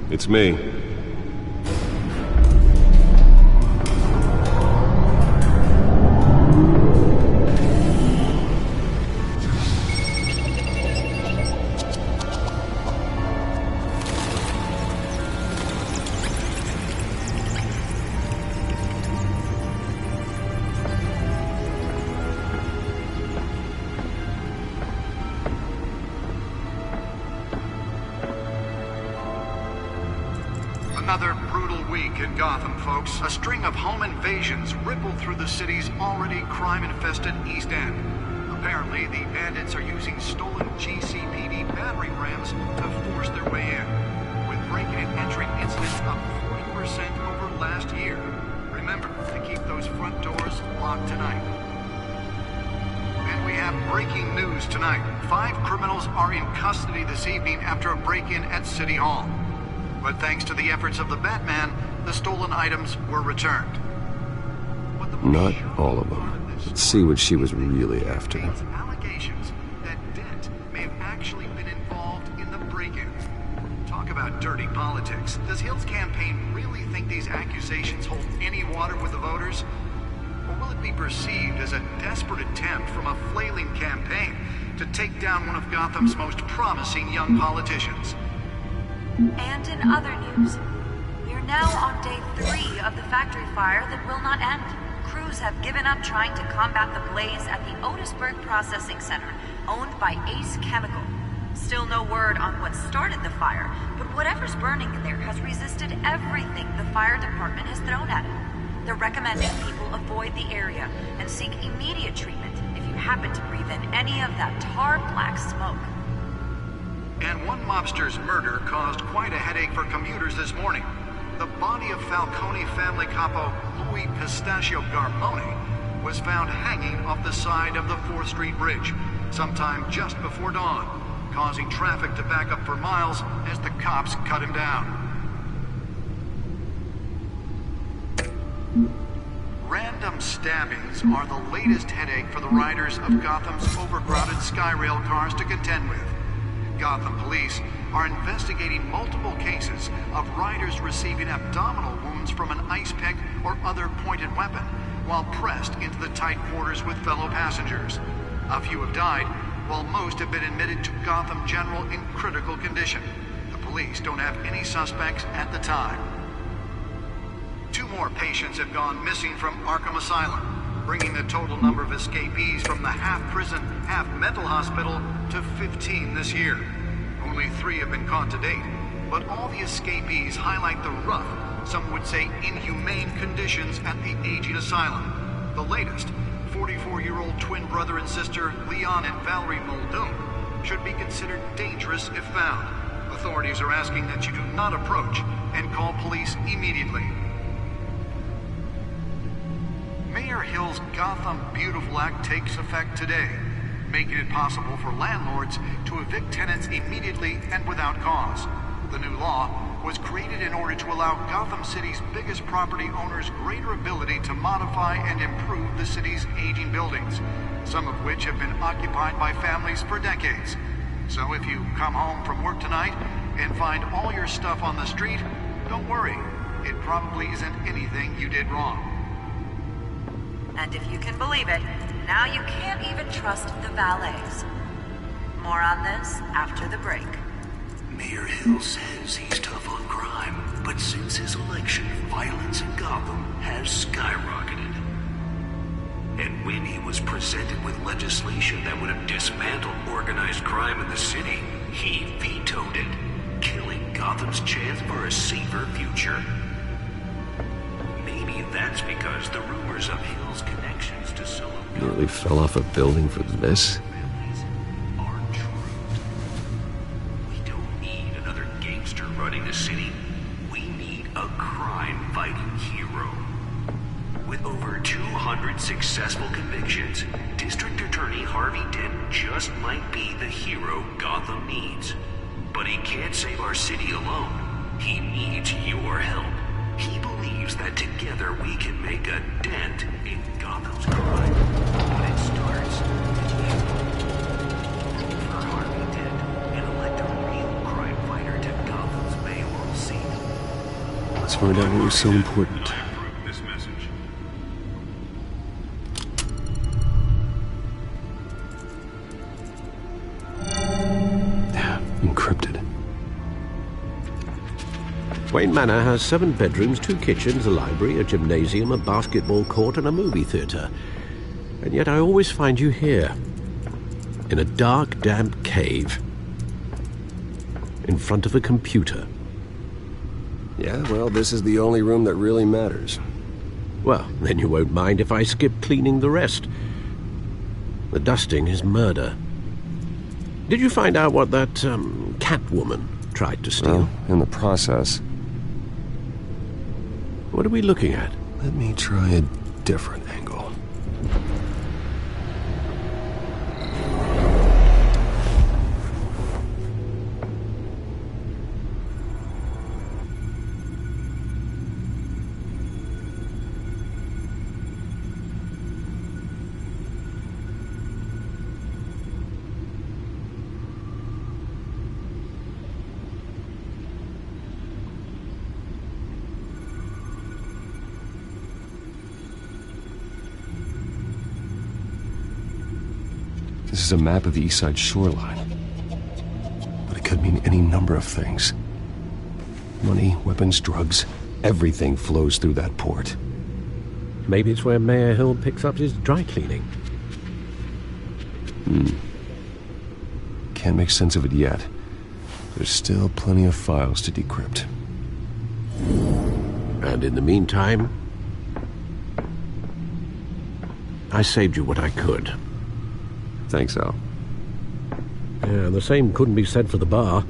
It's me. Another brutal week in Gotham, folks. A string of home invasions rippled through the city's already crime-infested East End. Apparently, the bandits are using stolen GCPD battering rams to force their way in, with break-in and entering incidents up 40% over last year. Remember to keep those front doors locked tonight. And we have breaking news tonight. 5 criminals are in custody this evening after a break-in at City Hall. But thanks to the efforts of the Batman, the stolen items were returned. Not all of them. Let's see what she was really after. Allegations that Dent may have actually been involved in the break-in. Talk about dirty politics. Does Hill's campaign really think these accusations hold any water with the voters? Or will it be perceived as a desperate attempt from a flailing campaign to take down one of Gotham's most promising young politicians? And in other news, we're now on day 3 of the factory fire that will not end. Crews have given up trying to combat the blaze at the Otisburg Processing Center, owned by Ace Chemical. Still no word on what started the fire, but whatever's burning in there has resisted everything the fire department has thrown at it. They're recommending people avoid the area and seek immediate treatment if you happen to breathe in any of that tar black smoke. And one mobster's murder caused quite a headache for commuters this morning. The body of Falcone family capo Louis Pistachio Garmone was found hanging off the side of the 4th Street Bridge sometime just before dawn, causing traffic to back up for miles as the cops cut him down. Random stabbings are the latest headache for the riders of Gotham's overcrowded Skyrail cars to contend with. Gotham police are investigating multiple cases of riders receiving abdominal wounds from an ice pick or other pointed weapon while pressed into the tight quarters with fellow passengers. A few have died, while most have been admitted to Gotham General in critical condition. The police don't have any suspects at the time. 2 more patients have gone missing from Arkham Asylum, bringing the total number of escapees from the half-prison, half-mental hospital to 15 this year. Only 3 have been caught to date, but all the escapees highlight the rough, some would say inhumane conditions at the aging asylum. The latest, 44-year-old twin brother and sister Leon and Valerie Muldoon, should be considered dangerous if found. Authorities are asking that you do not approach and call police immediately. Mayor Hill's Gotham Beautiful Act takes effect today, making it possible for landlords to evict tenants immediately and without cause. The new law was created in order to allow Gotham City's biggest property owners greater ability to modify and improve the city's aging buildings, some of which have been occupied by families for decades. So if you come home from work tonight and find all your stuff on the street, don't worry. It probably isn't anything you did wrong. And if you can believe it, now you can't even trust the valets. More on this after the break. Mayor Hill says he's tough on crime, but since his election, violence in Gotham has skyrocketed. And when he was presented with legislation that would have dismantled organized crime in the city, he vetoed it, killing Gotham's chance for a safer future. Maybe that's because the rumors of Hill's connections to some of Nearly fell off a building for this. families are true. We don't need another gangster running the city. We need a crime-fighting hero. With over 200 successful convictions, District Attorney Harvey Dent just might be the hero Gotham needs. But he can't save our city alone. He needs your help. He believes that together we can make a dent in Gotham's crime. But it starts with you. Vote for Harvey Dent and elect a real crime fighter to Gotham's mayoral seat. Let's find out what was so important. This message. Encrypted. Wayne Manor has 7 bedrooms, 2 kitchens, a library, a gymnasium, a basketball court, and a movie theatre. And yet I always find you here, in a dark, damp cave, in front of a computer. Yeah, well, this is the only room that really matters. Well, then you won't mind if I skip cleaning the rest. The dusting is murder. Did you find out what that, Catwoman tried to steal? Well, in the process. What are we looking at? Let me try a different angle. This is a map of the East Side shoreline. But it could mean any number of things. Money, weapons, drugs, everything flows through that port. Maybe it's where Mayor Hill picks up his dry cleaning. Can't make sense of it yet. There's still plenty of files to decrypt. And in the meantime, I saved you what I could. Thanks, Al. Yeah, the same couldn't be said for the bar.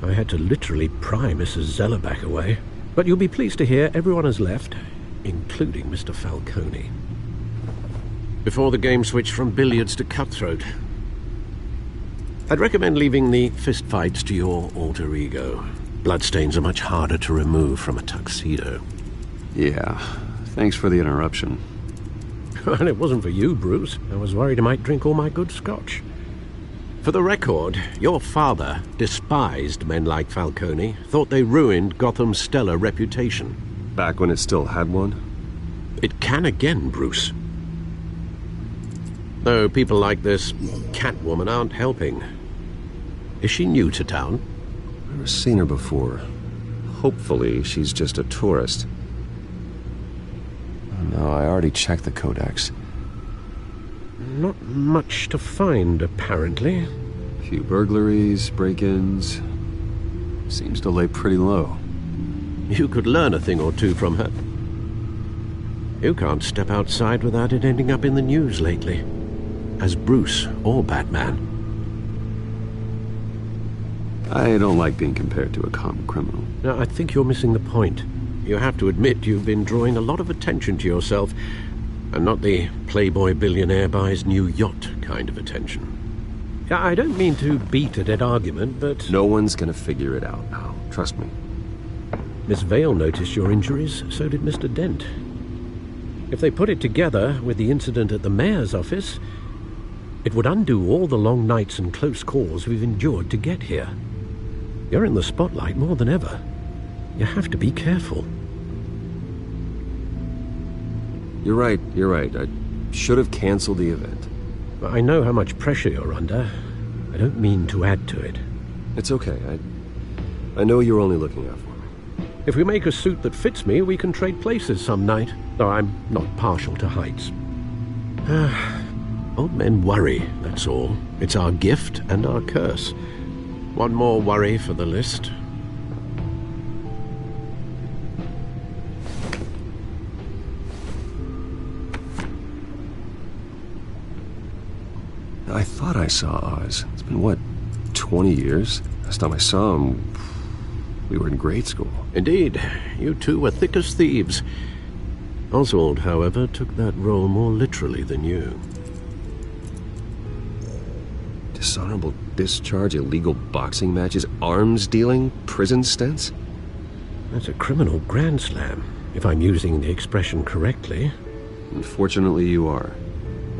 I had to literally pry Mrs. Zellerback away. But you'll be pleased to hear everyone has left, including Mr. Falcone. Before the game switched from billiards to cutthroat. I'd recommend leaving the fistfights to your alter ego. Bloodstains are much harder to remove from a tuxedo. Yeah, thanks for the interruption. And it wasn't for you, Bruce. I was worried I might drink all my good scotch. For the record, your father despised men like Falcone, thought they ruined Gotham's stellar reputation. Back when it still had one? It can again, Bruce. Though people like this Catwoman aren't helping. Is she new to town? Never seen her before. Hopefully, she's just a tourist. No, I already checked the codex. Not much to find, apparently. A few burglaries, break-ins. Seems to lay pretty low. You could learn a thing or two from her. You can't step outside without it ending up in the news lately. As Bruce or Batman. I don't like being compared to a common criminal. Now, I think you're missing the point. You have to admit you've been drawing a lot of attention to yourself, and not the playboy billionaire buys new yacht kind of attention. I don't mean to beat a dead argument, but... No one's gonna figure it out, Al. Trust me. Miss Vale noticed your injuries, so did Mr. Dent. If they put it together with the incident at the mayor's office, it would undo all the long nights and close calls we've endured to get here. You're in the spotlight more than ever. You have to be careful. You're right. I should have canceled the event. I know how much pressure you're under. I don't mean to add to it. It's okay. I know you're only looking out for me. If we make a suit that fits me, we can trade places some night, though I'm not partial to heights. Old men worry, that's all. It's our gift and our curse. One more worry for the list. I thought I saw Oz. It's been, what, 20 years? Last time I saw him, we were in grade school. Indeed. You two were thick as thieves. Oswald, however, took that role more literally than you. Dishonorable discharge, illegal boxing matches, arms dealing, prison stints? That's a criminal grand slam, if I'm using the expression correctly. Unfortunately, you are.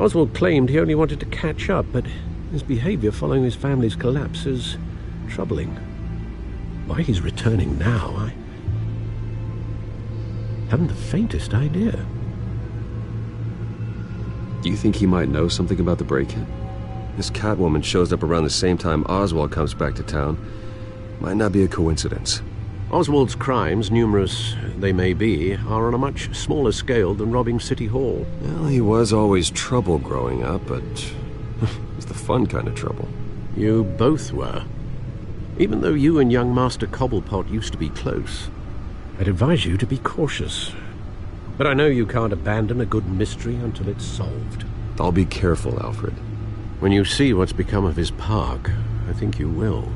Oswald claimed he only wanted to catch up, but his behavior following his family's collapse is troubling. Why he's returning now, Haven't the faintest idea. Do you think he might know something about the break-in? This Catwoman shows up around the same time Oswald comes back to town. Might not be a coincidence. Oswald's crimes, numerous they may be, are on a much smaller scale than robbing City Hall. Well, he was always trouble growing up, but it's the fun kind of trouble. You both were. Even though you and young Master Cobblepot used to be close, I'd advise you to be cautious. But I know you can't abandon a good mystery until it's solved. I'll be careful, Alfred. When you see what's become of his park, I think you will.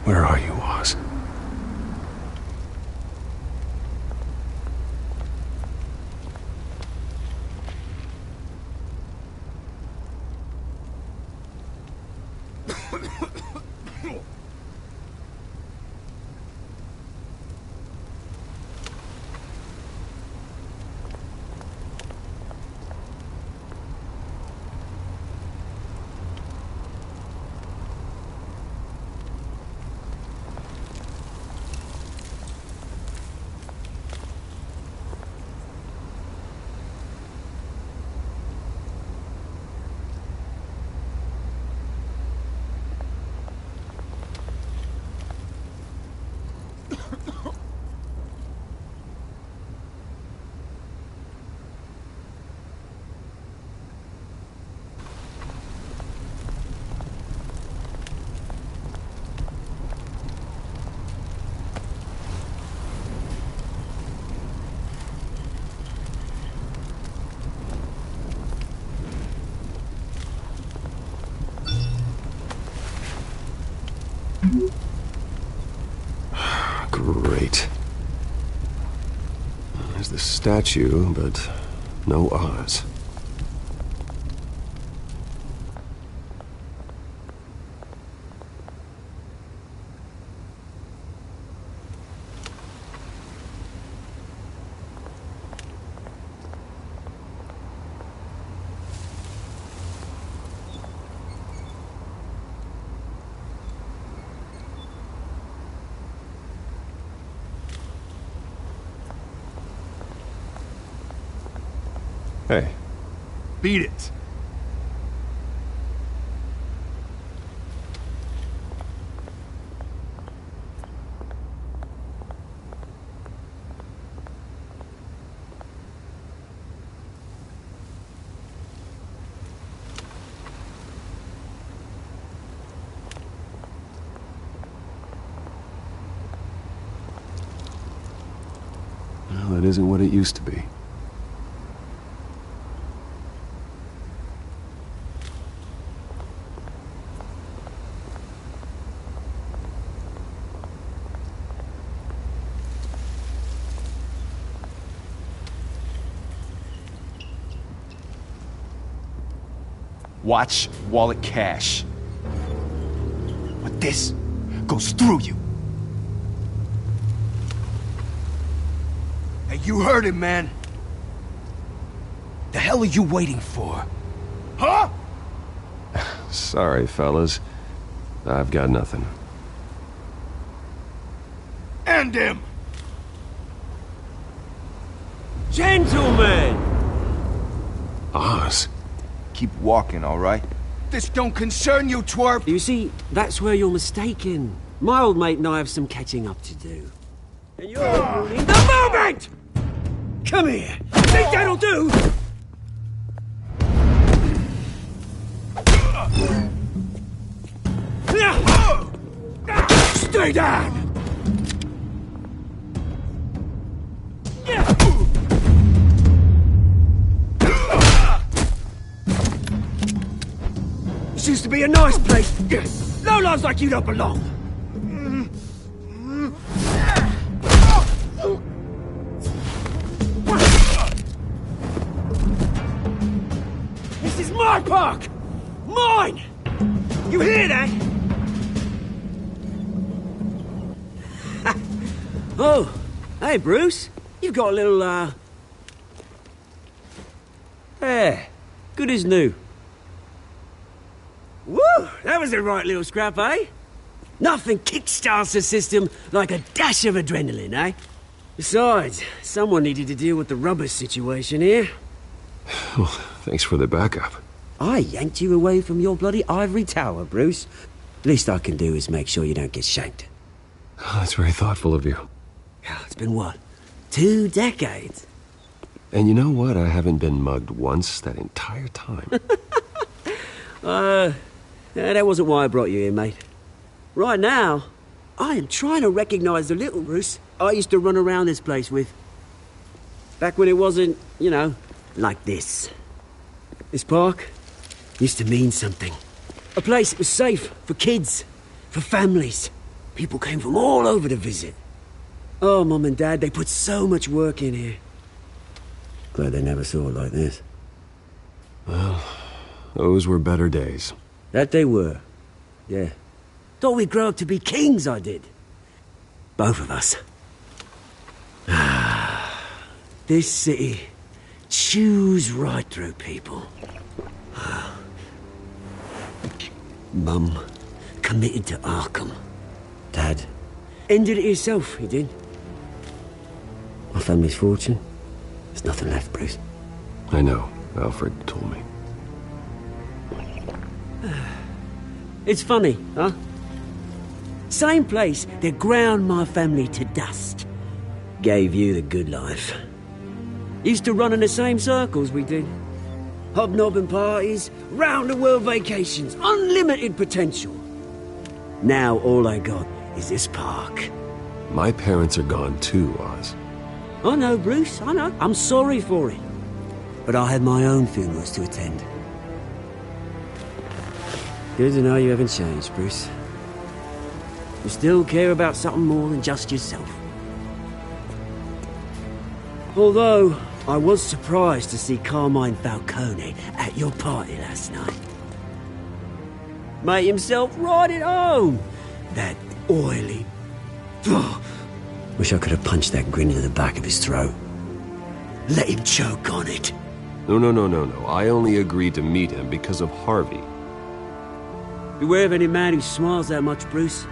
Where are you, Oz? Great. There's the statue, but no Oz. Hey. Beat it. Well, it isn't what it used to be. Watch wallet cash. But this goes through you. Hey, you heard it, man. The hell are you waiting for? Huh? Sorry, fellas. I've got nothing. End him! Gentlemen! Oz. Keep walking, all right? This don't concern you, twerp! You see, that's where you're mistaken. My old mate and I have some catching up to do. And you're ruining the moment! Come here! Think that'll do? Stay down! This used to be a nice place. Lowlifes like you don't belong. park! Mine! You hear that? Oh, hey, Bruce. You've got a little, Yeah, good as new. Woo! That was a right little scrap, eh? Nothing kickstarts the system like a dash of adrenaline, eh? Besides, someone needed to deal with the rubber situation here. Well, thanks for the backup. I yanked you away from your bloody ivory tower, Bruce. Least I can do is make sure you don't get shanked. Oh, that's very thoughtful of you. It's been what? 2 decades? And you know what? I haven't been mugged once that entire time. That wasn't why I brought you here, mate. Right now, I am trying to recognize the little Bruce I used to run around this place with. Back when it wasn't, you know, like this. This park used to mean something. A place that was safe for kids, for families. People came from all over to visit. Oh, Mum and Dad, they put so much work in here. Glad they never saw it like this. Well, those were better days. That they were. Yeah. Thought we'd grow up to be kings, I did. Both of us. This city chews right through people. Mum committed to Arkham. Dad ended it himself, he did. My family's fortune. There's nothing left, Bruce. I know. Alfred told me. It's funny, huh? Same place that ground my family to dust. Gave you the good life. Used to run in the same circles we did. Hobnobbing parties, round-the-world vacations, unlimited potential. Now all I got is this park. My parents are gone too, Oz. I know, Bruce, I know. I'm sorry for it. But I had my own funerals to attend. Good to know you haven't changed, Bruce. You still care about something more than just yourself. Although, I was surprised to see Carmine Falcone at your party last night. Made himself right at home. That oily... Oh, wish I could have punched that grin into the back of his throat. Let him choke on it. No. I only agreed to meet him because of Harvey. Beware of any man who smiles that much, Bruce.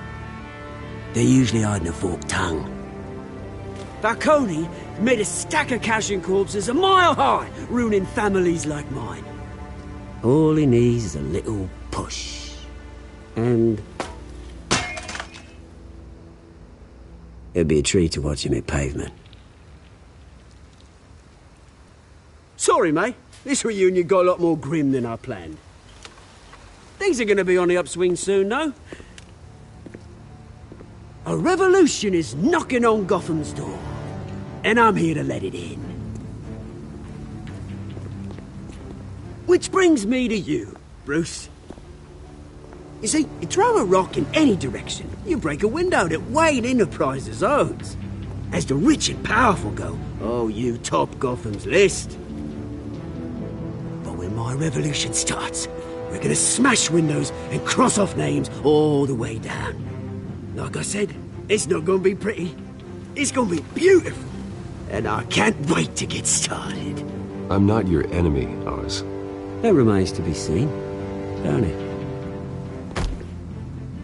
They're usually hiding a forked tongue. Falcone made a stack of cash and corpses a mile high, ruining families like mine. All he needs is a little push. And... it'd be a treat to watch him hit pavement. Sorry, mate. This reunion got a lot more grim than I planned. Things are gonna be on the upswing soon, though. A revolution is knocking on Gotham's door. And I'm here to let it in. Which brings me to you, Bruce. You see, you throw a rock in any direction, you break a window that Wayne Enterprises owns. As the rich and powerful go, oh, you top Gotham's list. But when my revolution starts, we're gonna smash windows and cross off names all the way down. Like I said, it's not gonna be pretty. It's gonna be beautiful. And I can't wait to get started. I'm not your enemy, Oz. That remains to be seen, don't it?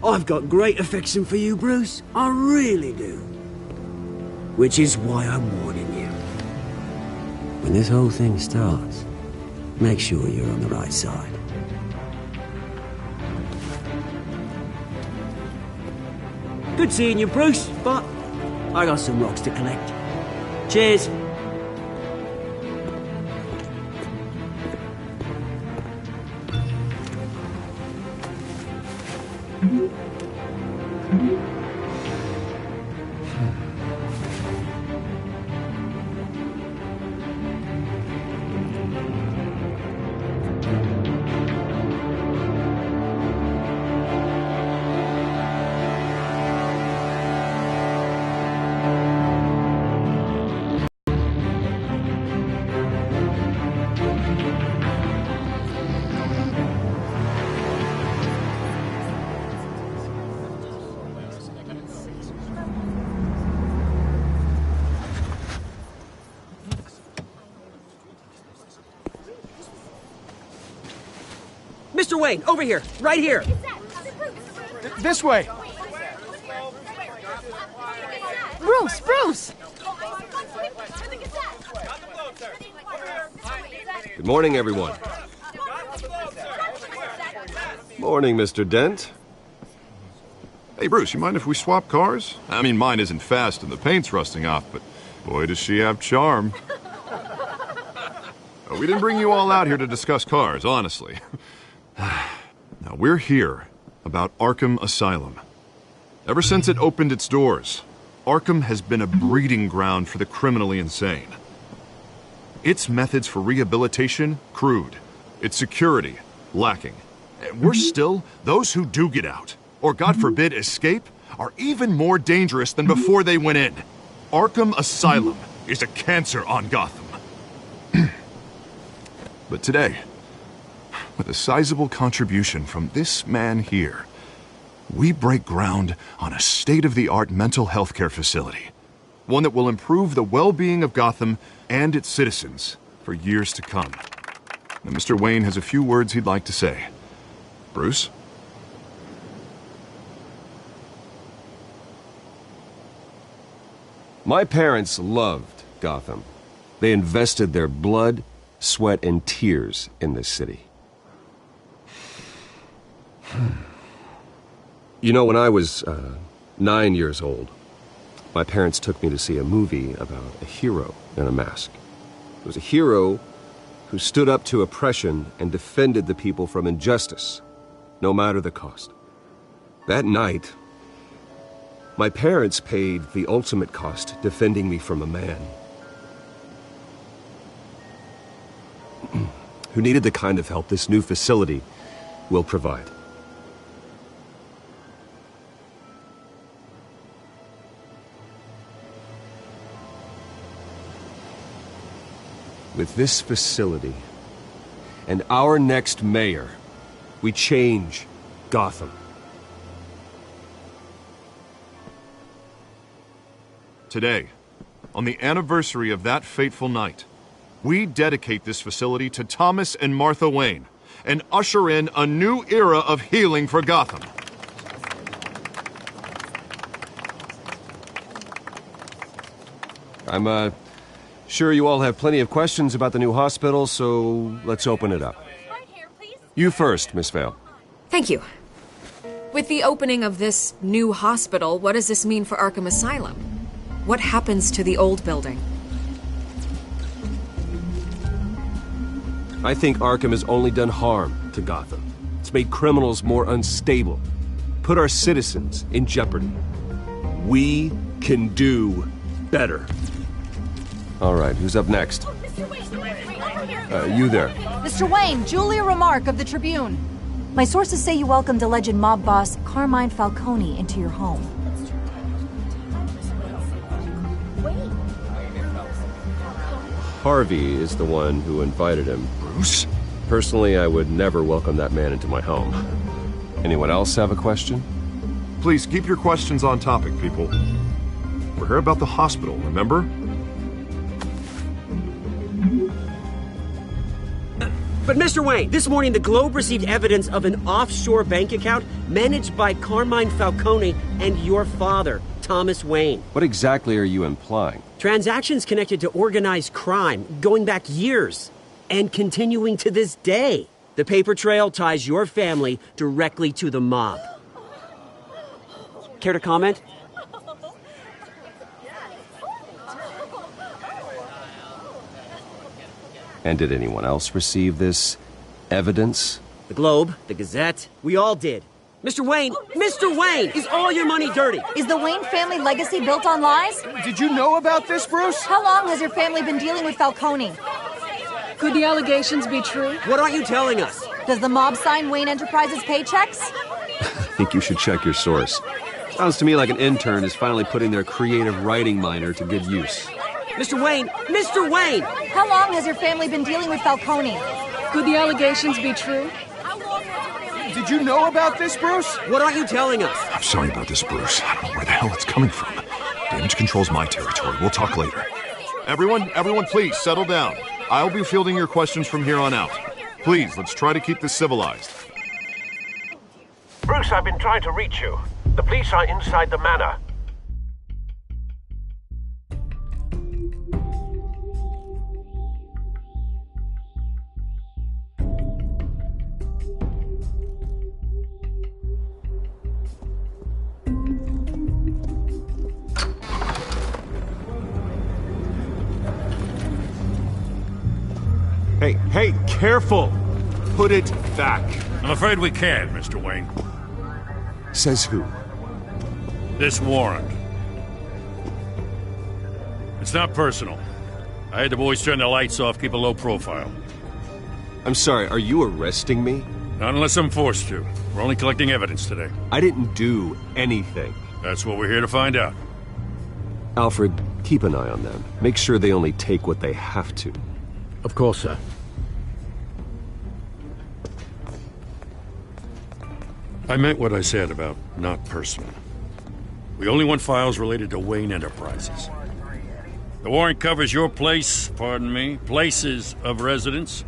I've got great affection for you, Bruce. I really do. Which is why I'm warning you. When this whole thing starts, make sure you're on the right side. Good seeing you, Bruce, but I got some rocks to collect. Cheers. Mr. Wayne, over here, right here. This way. Bruce! Good morning, everyone. Morning, Mr. Dent. Hey, Bruce, you mind if we swap cars? I mean, mine isn't fast and the paint's rusting off, but boy, does she have charm. We didn't bring you all out here to discuss cars, honestly. Now, we're here about Arkham Asylum. Ever since it opened its doors, Arkham has been a breeding ground for the criminally insane. Its methods for rehabilitation, crude. Its security, lacking. And worse still, those who do get out, or God forbid escape, are even more dangerous than before they went in. Arkham Asylum is a cancer on Gotham. But today, with a sizable contribution from this man here, we break ground on a state-of-the-art mental health care facility. One that will improve the well-being of Gotham and its citizens for years to come. Now, Mr. Wayne has a few words he'd like to say. Bruce? My parents loved Gotham. They invested their blood, sweat, and tears in this city. You know, when I was 9 years old, my parents took me to see a movie about a hero in a mask. It was a hero who stood up to oppression and defended the people from injustice, no matter the cost. That night, my parents paid the ultimate cost defending me from a man who needed the kind of help this new facility will provide. With this facility and our next mayor, we change Gotham. Today, on the anniversary of that fateful night, we dedicate this facility to Thomas and Martha Wayne and usher in a new era of healing for Gotham. I'm sure you all have plenty of questions about the new hospital, so let's open it up. You first, Miss Vale. Thank you. With the opening of this new hospital, what does this mean for Arkham Asylum? What happens to the old building? I think Arkham has only done harm to Gotham. It's made criminals more unstable, put our citizens in jeopardy. We can do better. All right, who's up next? You there. Mr. Wayne, Julia Remark of the Tribune. My sources say you welcomed alleged mob boss Carmine Falcone into your home. Harvey is the one who invited him. Bruce? Personally, I would never welcome that man into my home. Anyone else have a question? Please keep your questions on topic, people. We're here about the hospital, remember? But Mr. Wayne, this morning the Globe received evidence of an offshore bank account managed by Carmine Falcone and your father, Thomas Wayne. What exactly are you implying? Transactions connected to organized crime going back years and continuing to this day. The paper trail ties your family directly to the mob. Care to comment? And did anyone else receive this evidence? The Globe, the Gazette, we all did. Mr. Wayne, is all your money dirty? Is the Wayne family legacy built on lies? Did you know about this, Bruce? How long has your family been dealing with Falcone? Could the allegations be true? What aren't you telling us? Does the mob sign Wayne Enterprises paychecks? I think you should check your source. Sounds to me like an intern is finally putting their creative writing minor to good use. Mr. Wayne! How long has your family been dealing with Falcone? Could the allegations be true? Did you know about this, Bruce? What aren't you telling us? I'm sorry about this, Bruce. I don't know where the hell it's coming from. Damage control's my territory. We'll talk later. Everyone, please settle down. I'll be fielding your questions from here on out. Please, let's try to keep this civilized. Bruce, I've been trying to reach you. The police are inside the manor. Hey, careful! Put it back. I'm afraid we can't, Mr. Wayne. Says who? This warrant. It's not personal. I had the boys turn the lights off, keep a low profile. I'm sorry, are you arresting me? Not unless I'm forced to. We're only collecting evidence today. I didn't do anything. That's what we're here to find out. Alfred, keep an eye on them. Make sure they only take what they have to. Of course, sir. I meant what I said about not personal. We only want files related to Wayne Enterprises. The warrant covers your place, pardon me, places of residence,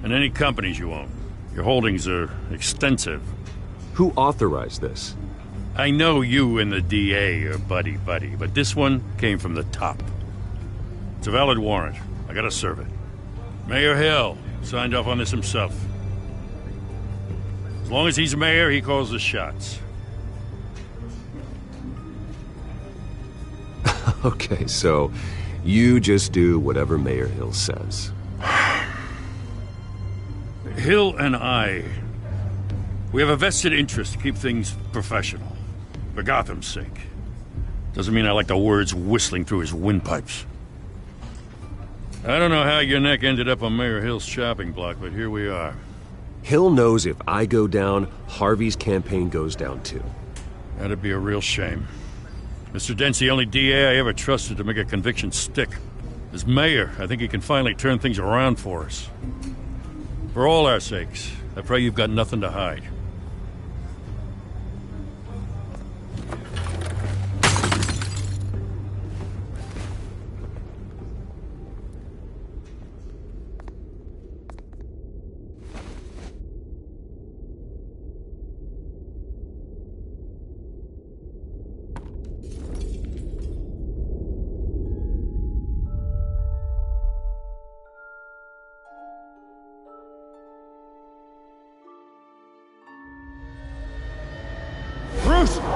and any companies you own. Your holdings are extensive. Who authorized this? I know you and the DA are buddy-buddy, but this one came from the top. It's a valid warrant. I gotta serve it. Mayor Hill signed off on this himself. As long as he's mayor, he calls the shots. Okay, so you just do whatever Mayor Hill says. Hill and I, we have a vested interest to keep things professional. For Gotham's sake. Doesn't mean I like the words whistling through his windpipes. I don't know how your neck ended up on Mayor Hill's shopping block, but here we are. Hill knows if I go down, Harvey's campaign goes down too. That'd be a real shame. Mr. Dent's the only DA I ever trusted to make a conviction stick. As mayor, I think he can finally turn things around for us. For all our sakes, I pray you've got nothing to hide.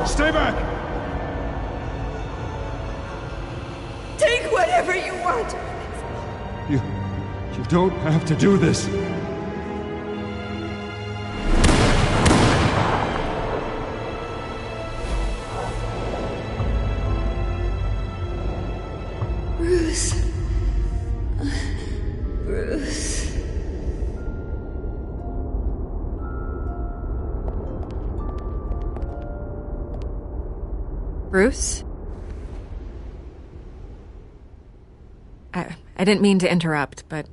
Stay back! Take whatever you want! You don't have to do this. Bruce. Bruce. Bruce? I didn't mean to interrupt, but...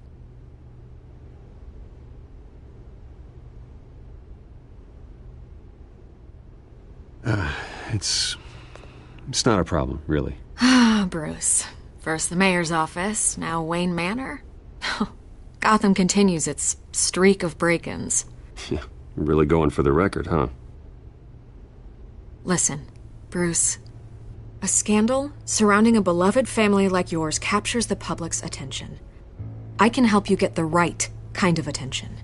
It's not a problem, really. Ah, Bruce. First the mayor's office, now Wayne Manor. Gotham continues its streak of break-ins. Yeah, really going for the record, huh? Listen, Bruce. A scandal surrounding a beloved family like yours captures the public's attention. I can help you get the right kind of attention.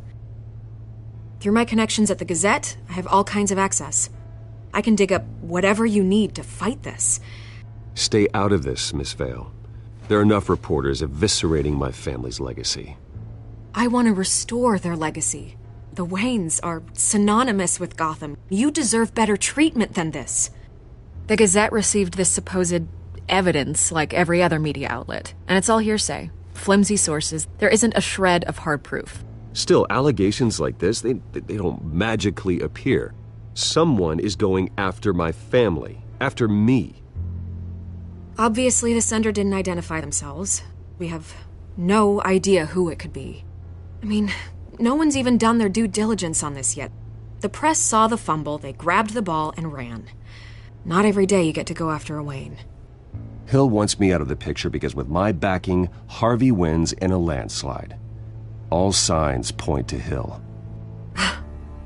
Through my connections at the Gazette, I have all kinds of access. I can dig up whatever you need to fight this. Stay out of this, Miss Vale. There are enough reporters eviscerating my family's legacy. I want to restore their legacy. The Waynes are synonymous with Gotham. You deserve better treatment than this. The Gazette received this supposed evidence like every other media outlet, and it's all hearsay. Flimsy sources. There isn't a shred of hard proof. Still, allegations like this, they don't magically appear. Someone is going after my family, after me. Obviously, the sender didn't identify themselves. We have no idea who it could be. I mean, no one's even done their due diligence on this yet. The press saw the fumble, they grabbed the ball and ran. Not every day you get to go after a Wayne. Hill wants me out of the picture because with my backing, Harvey wins in a landslide. All signs point to Hill.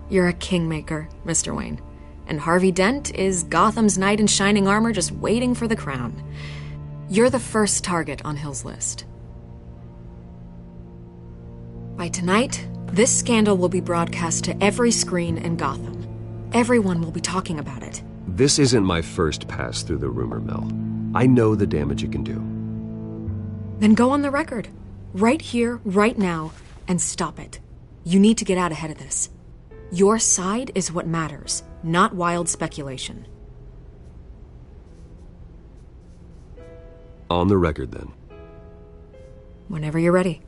You're a kingmaker, Mr. Wayne. And Harvey Dent is Gotham's knight in shining armor just waiting for the crown. You're the first target on Hill's list. By tonight, this scandal will be broadcast to every screen in Gotham. Everyone will be talking about it. This isn't my first pass through the rumor mill. I know the damage it can do. Then go on the record. Right here, right now, and stop it. You need to get out ahead of this. Your side is what matters, not wild speculation. On the record, then. Whenever you're ready.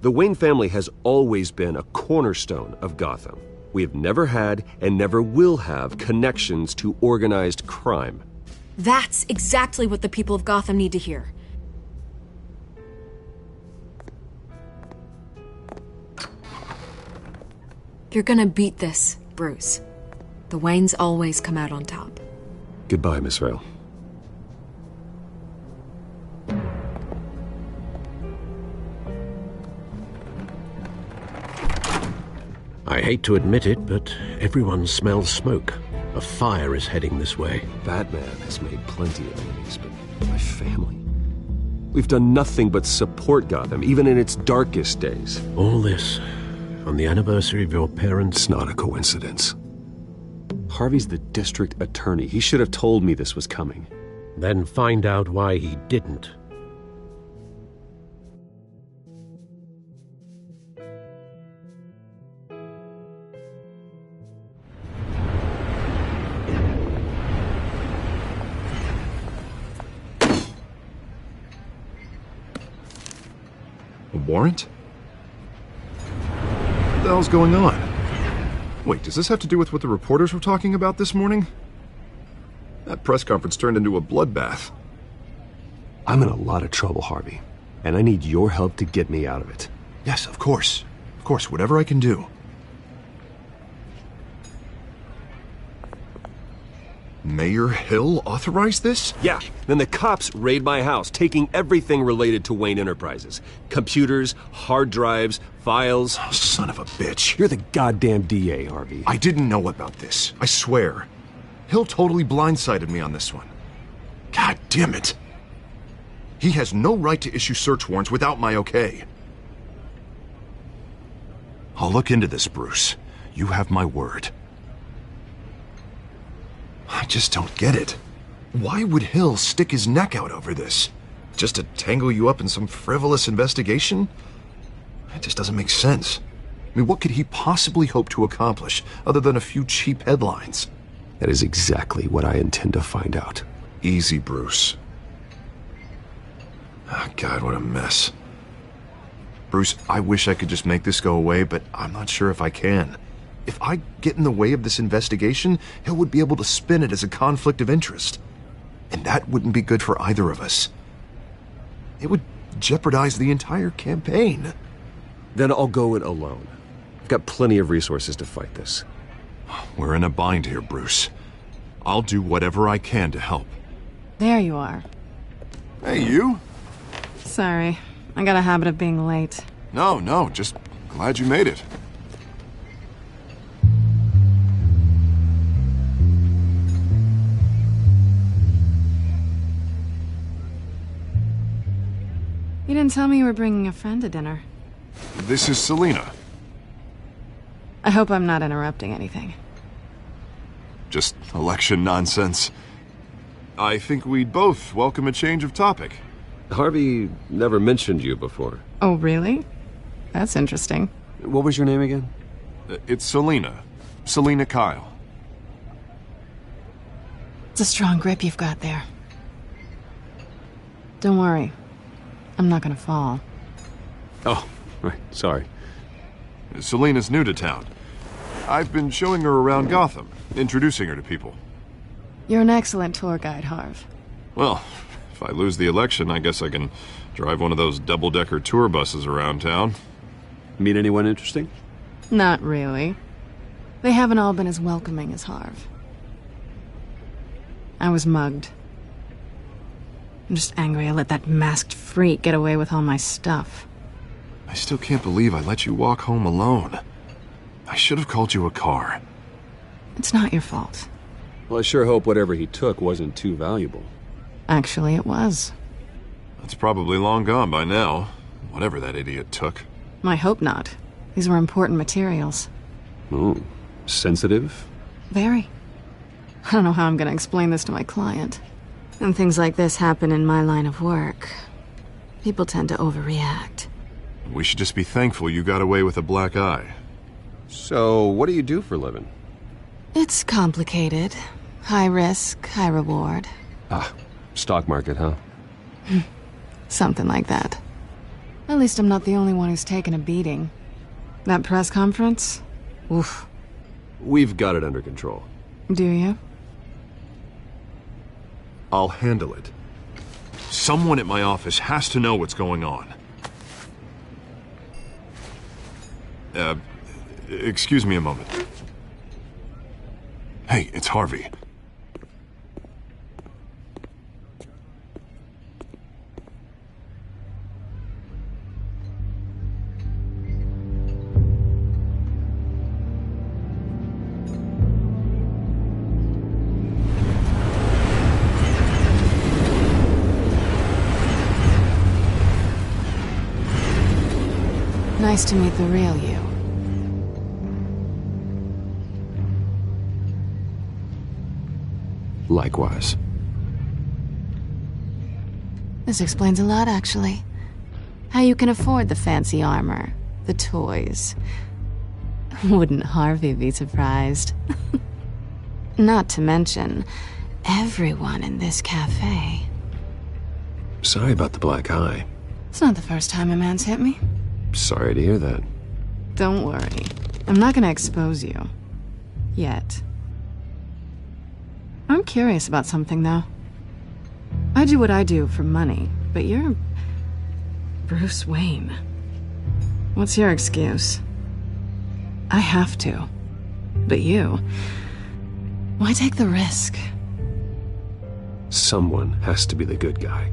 The Wayne family has always been a cornerstone of Gotham. We have never had and never will have connections to organized crime. That's exactly what the people of Gotham need to hear. You're gonna beat this, Bruce. The Waynes always come out on top. Goodbye, Miss Vale. I hate to admit it, but everyone smells smoke. A fire is heading this way. Batman has made plenty of enemies, but my family... We've done nothing but support Gotham, even in its darkest days. All this on the anniversary of your parents'... It's not a coincidence. Harvey's the district attorney. He should have told me this was coming. Then find out why he didn't. A warrant? What the hell's going on? Wait, does this have to do with what the reporters were talking about this morning? That press conference turned into a bloodbath. I'm in a lot of trouble, Harvey, and I need your help to get me out of it. Yes, of course. Of course, whatever I can do. Mayor Hill authorized this? Yeah, then the cops raid my house, taking everything related to Wayne Enterprises. Computers, hard drives, files. Oh, son of a bitch. You're the goddamn DA, Harvey. I didn't know about this, I swear. Hill totally blindsided me on this one. God damn it. He has no right to issue search warrants without my okay. I'll look into this, Bruce. You have my word. I just don't get it. Why would Hill stick his neck out over this? Just to tangle you up in some frivolous investigation? It just doesn't make sense. I mean, what could he possibly hope to accomplish other than a few cheap headlines? That is exactly what I intend to find out. Easy, Bruce. Oh, God, what a mess. Bruce, I wish I could just make this go away, but I'm not sure if I can. If I get in the way of this investigation, Hill would be able to spin it as a conflict of interest. And that wouldn't be good for either of us. It would jeopardize the entire campaign. Then I'll go it alone. I've got plenty of resources to fight this. We're in a bind here, Bruce. I'll do whatever I can to help. There you are. Hey, you? Sorry, I got a habit of being late. No, just glad you made it. You didn't tell me you were bringing a friend to dinner. This is Selina. I hope I'm not interrupting anything. Just election nonsense. I think we'd both welcome a change of topic. Harvey never mentioned you before. Oh, really? That's interesting. What was your name again? It's Selina. Selina Kyle. It's a strong grip you've got there. Don't worry. I'm not gonna fall. Oh, right. Sorry. Selina's new to town. I've been showing her around Gotham, introducing her to people. You're an excellent tour guide, Harv. Well, if I lose the election, I guess I can drive one of those double-decker tour buses around town. Meet anyone interesting? Not really. They haven't all been as welcoming as Harv. I was mugged. I'm just angry I let that masked freak get away with all my stuff. I still can't believe I let you walk home alone. I should have called you a car. It's not your fault. Well, I sure hope whatever he took wasn't too valuable. Actually, it was. That's probably long gone by now, whatever that idiot took. I hope not. These were important materials. Ooh, sensitive? Very. I don't know how I'm gonna explain this to my client. And things like this happen in my line of work. People tend to overreact. We should just be thankful you got away with a black eye. So, what do you do for a living? It's complicated. High risk, high reward. Ah, stock market, huh? Something like that. At least I'm not the only one who's taken a beating. That press conference? Oof. We've got it under control. Do you? I'll handle it. Someone at my office has to know what's going on. Excuse me a moment. Hey, it's Harvey. Nice to meet the real you. Likewise. This explains a lot, actually. How you can afford the fancy armor, the toys. Wouldn't Harvey be surprised? Not to mention, everyone in this cafe. Sorry about the black eye. It's not the first time a man's hit me. Sorry to hear that. Don't worry. I'm not gonna expose you. Yet. I'm curious about something, though. I do what I do for money, but you're... Bruce Wayne. What's your excuse? I have to. But you... Why take the risk? Someone has to be the good guy.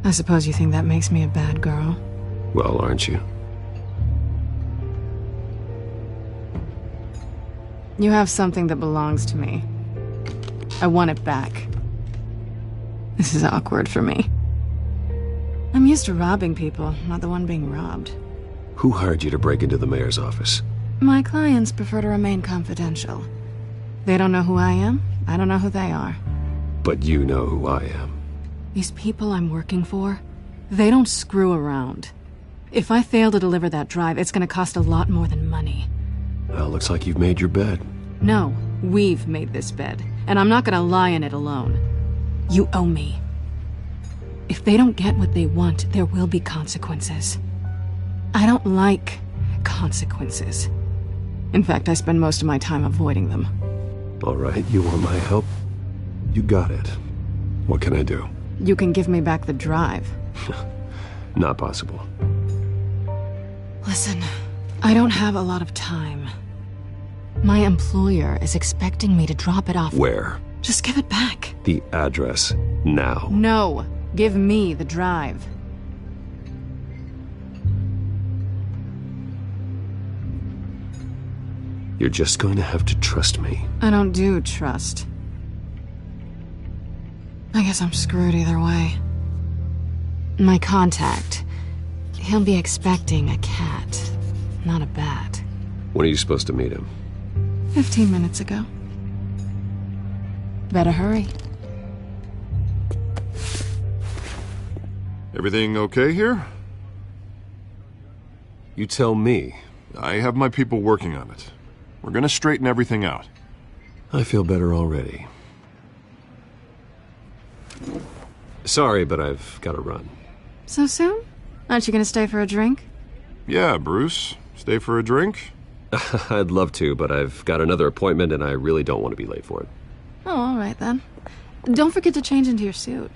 I suppose you think that makes me a bad girl. Well, aren't you? You have something that belongs to me. I want it back. This is awkward for me. I'm used to robbing people, not the one being robbed. Who hired you to break into the mayor's office? My clients prefer to remain confidential. They don't know who I am, I don't know who they are. But you know who I am. These people I'm working for, they don't screw around. If I fail to deliver that drive, it's gonna cost a lot more than money. Well, looks like you've made your bed. No, we've made this bed, and I'm not gonna lie in it alone. You owe me. If they don't get what they want, there will be consequences. I don't like consequences. In fact, I spend most of my time avoiding them. All right, you want my help? You got it. What can I do? You can give me back the drive. Not possible. Listen, I don't have a lot of time. My employer is expecting me to drop it off. Where? Just give it back. The address, now. No, give me the drive. You're just going to have to trust me. I don't do trust. I guess I'm screwed either way. My contact, he'll be expecting a cat, not a bat. When are you supposed to meet him? 15 minutes ago. Better hurry. Everything okay here? You tell me. I have my people working on it. We're gonna straighten everything out. I feel better already. Sorry, but I've got to run. So soon? Aren't you gonna stay for a drink? Yeah, Bruce. Stay for a drink? I'd love to, but I've got another appointment and I really don't want to be late for it. Oh, all right then. Don't forget to change into your suit.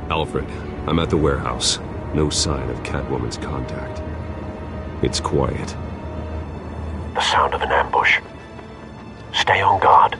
Alfred, I'm at the warehouse. No sign of Catwoman's contact. It's quiet. The sound of an ambush. Stay on guard.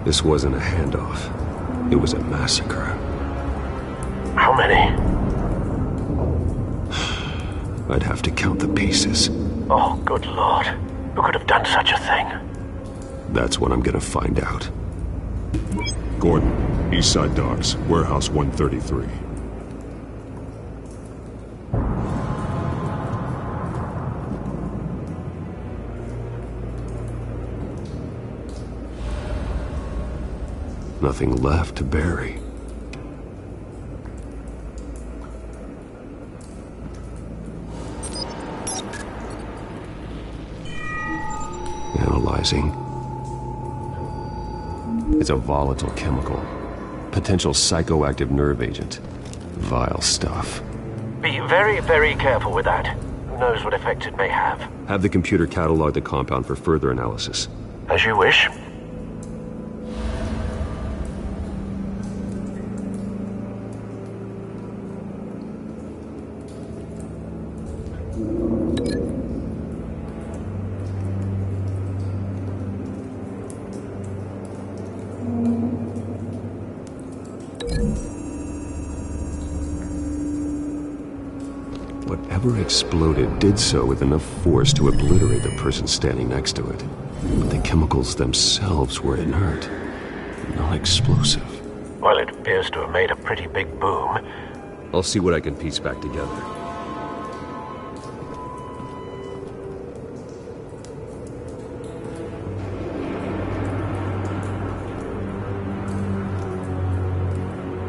This wasn't a handoff. It was a massacre. How many? I'd have to count the pieces. Oh, good lord. Who could have done such a thing? That's what I'm gonna find out. Gordon, Eastside Docks, Warehouse 133. Nothing left to bury. Analyzing. It's a volatile chemical. Potential psychoactive nerve agent. Vile stuff. Be very, very careful with that. Who knows what effect it may have. Have the computer catalog the compound for further analysis. As you wish. Whatever exploded did so with enough force to obliterate the person standing next to it. But the chemicals themselves were inert, not explosive. Well, it appears to have made a pretty big boom. I'll see what I can piece back together.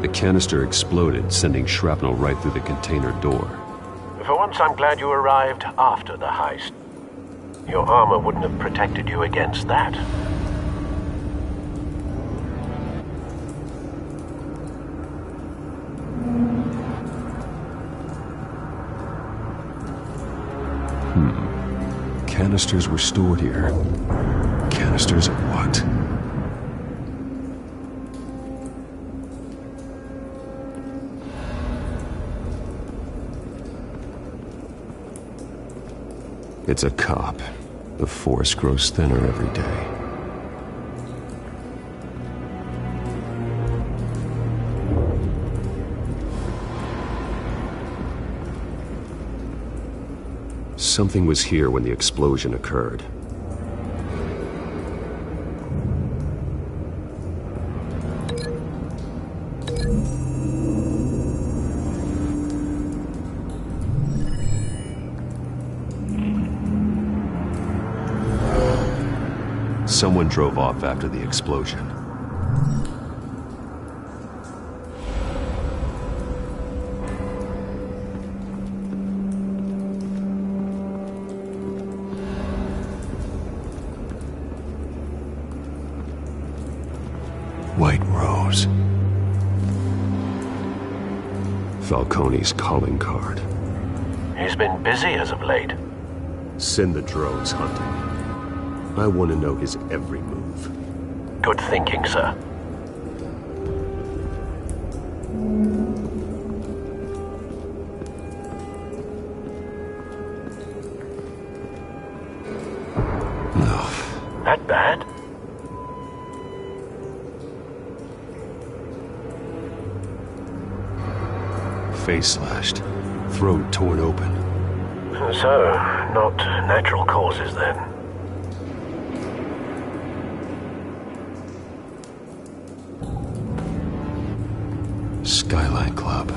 The canister exploded, sending shrapnel right through the container door. For once, I'm glad you arrived after the heist. Your armor wouldn't have protected you against that. Canisters were stored here. Canisters of what? It's a cop. The force grows thinner every day. Something was here when the explosion occurred. Someone drove off after the explosion. White Rose. Falcone's calling card. He's been busy as of late. Send the drones hunting. I want to know his every move. Good thinking, sir. No. That bad? Face slashed. Throat torn open. So, not natural causes then. Skyline Club.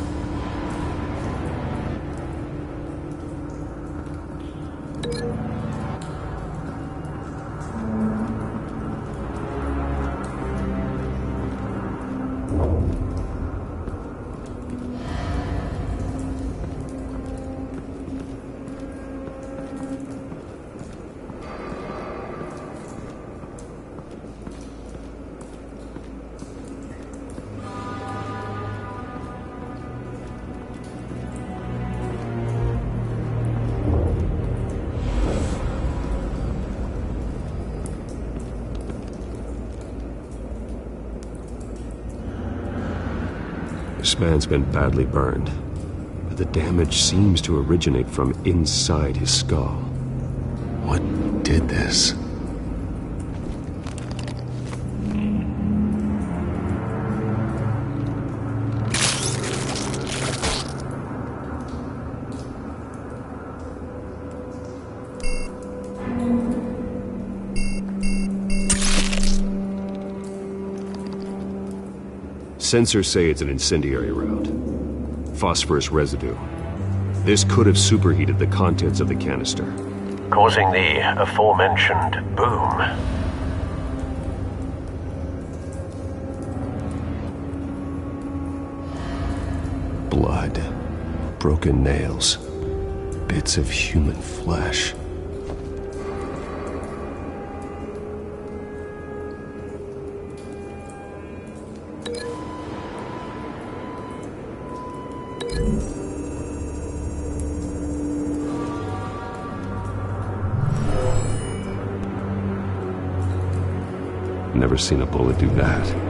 This man's been badly burned, but the damage seems to originate from inside his skull. What did this? Sensors say it's an incendiary round. Phosphorus residue. This could have superheated the contents of the canister, causing the aforementioned boom. Blood, broken nails, bits of human flesh. Never seen a bullet do that.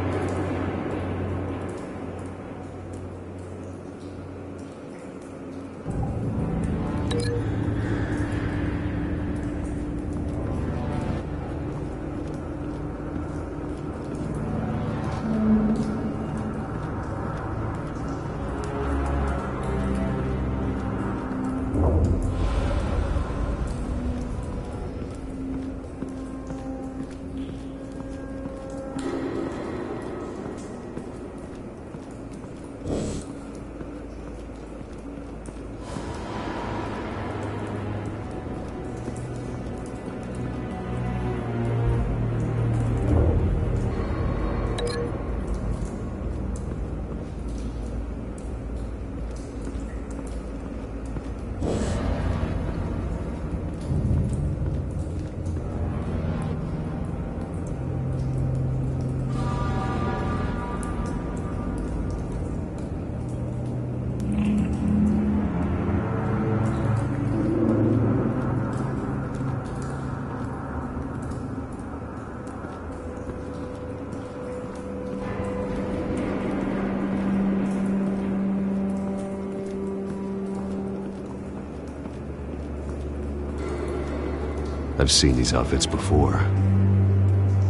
I've seen these outfits before.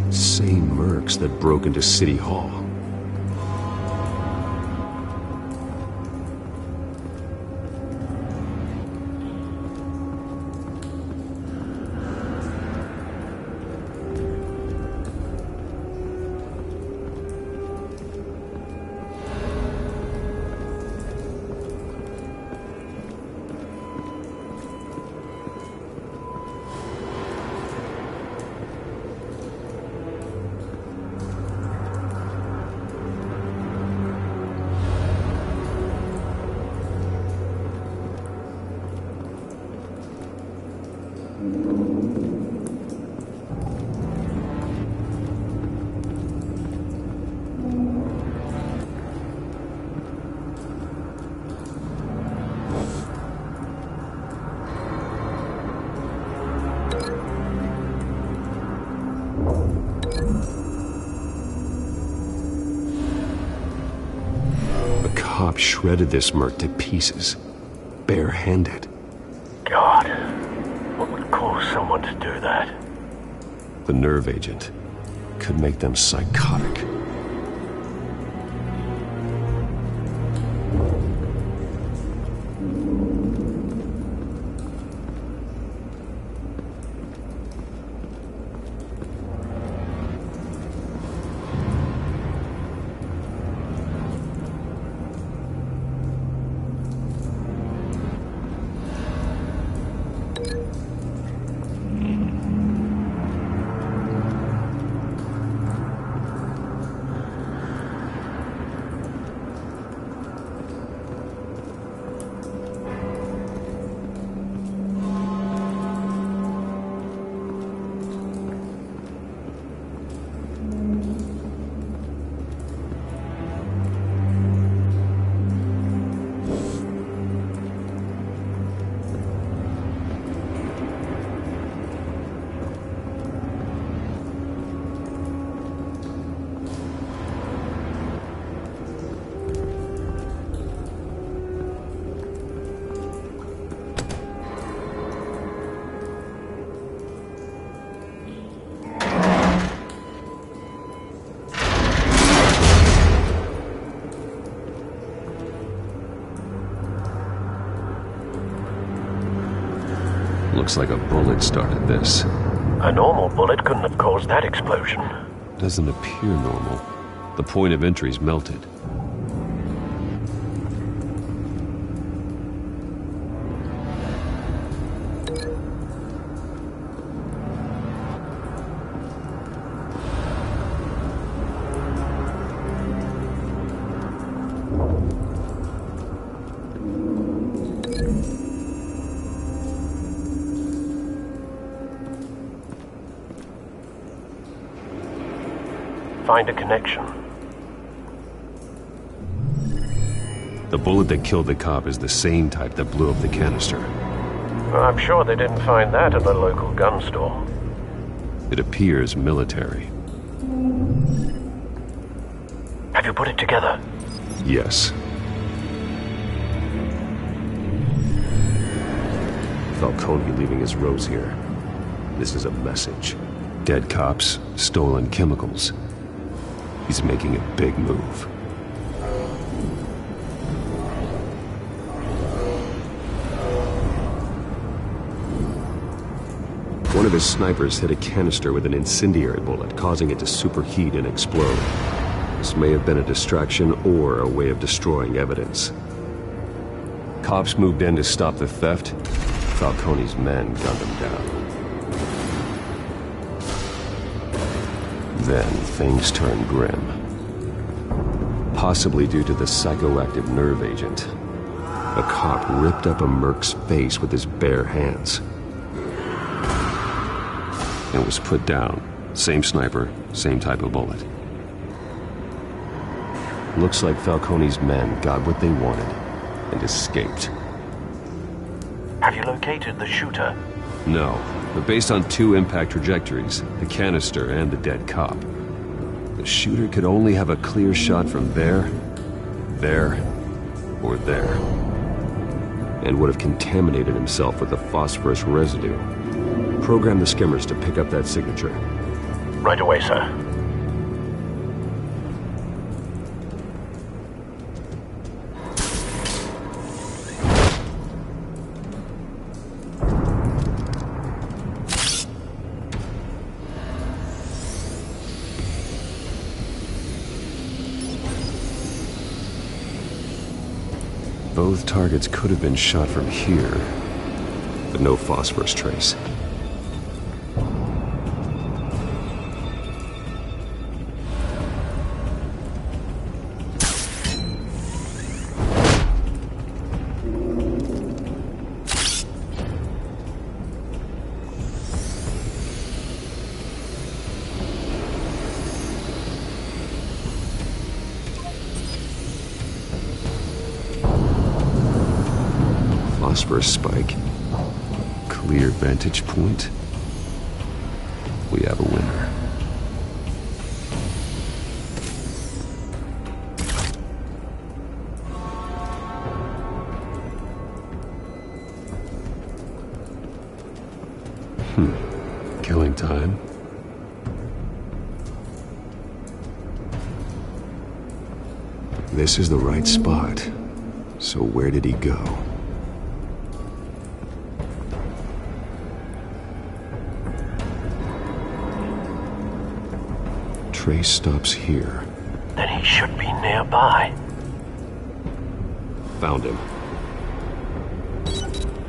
Same mercs that broke into City Hall. Cop shredded this merc to pieces, bare-handed. God, what would cause someone to do that? The nerve agent could make them psychotic. Looks like a bullet started this. A normal bullet couldn't have caused that explosion. Doesn't appear normal. The point of entry's melted. Find a connection. The bullet that killed the cop is the same type that blew up the canister. I'm sure they didn't find that at the local gun store. It appears military. Have you put it together? Yes. Falcone leaving his rose here. This is a message. Dead cops, stolen chemicals. He's making a big move. One of his snipers hit a canister with an incendiary bullet, causing it to superheat and explode. This may have been a distraction or a way of destroying evidence. Cops moved in to stop the theft. Falcone's men gunned him down. Then things turned grim. Possibly due to the psychoactive nerve agent. A cop ripped up a merc's face with his bare hands. And was put down. Same sniper, same type of bullet. Looks like Falcone's men got what they wanted and escaped. Have you located the shooter? No, but based on 2 impact trajectories, the canister and the dead cop, the shooter could only have a clear shot from there, or there, and would have contaminated himself with the phosphorus residue. Program the skimmers to pick up that signature. Right away, sir. Both targets could have been shot from here, but no phosphorus trace. Phosphorus spike. Clear vantage point. We have a winner. Killing time. This is the right spot. So where did he go? Trace stops here. Then he should be nearby. Found him.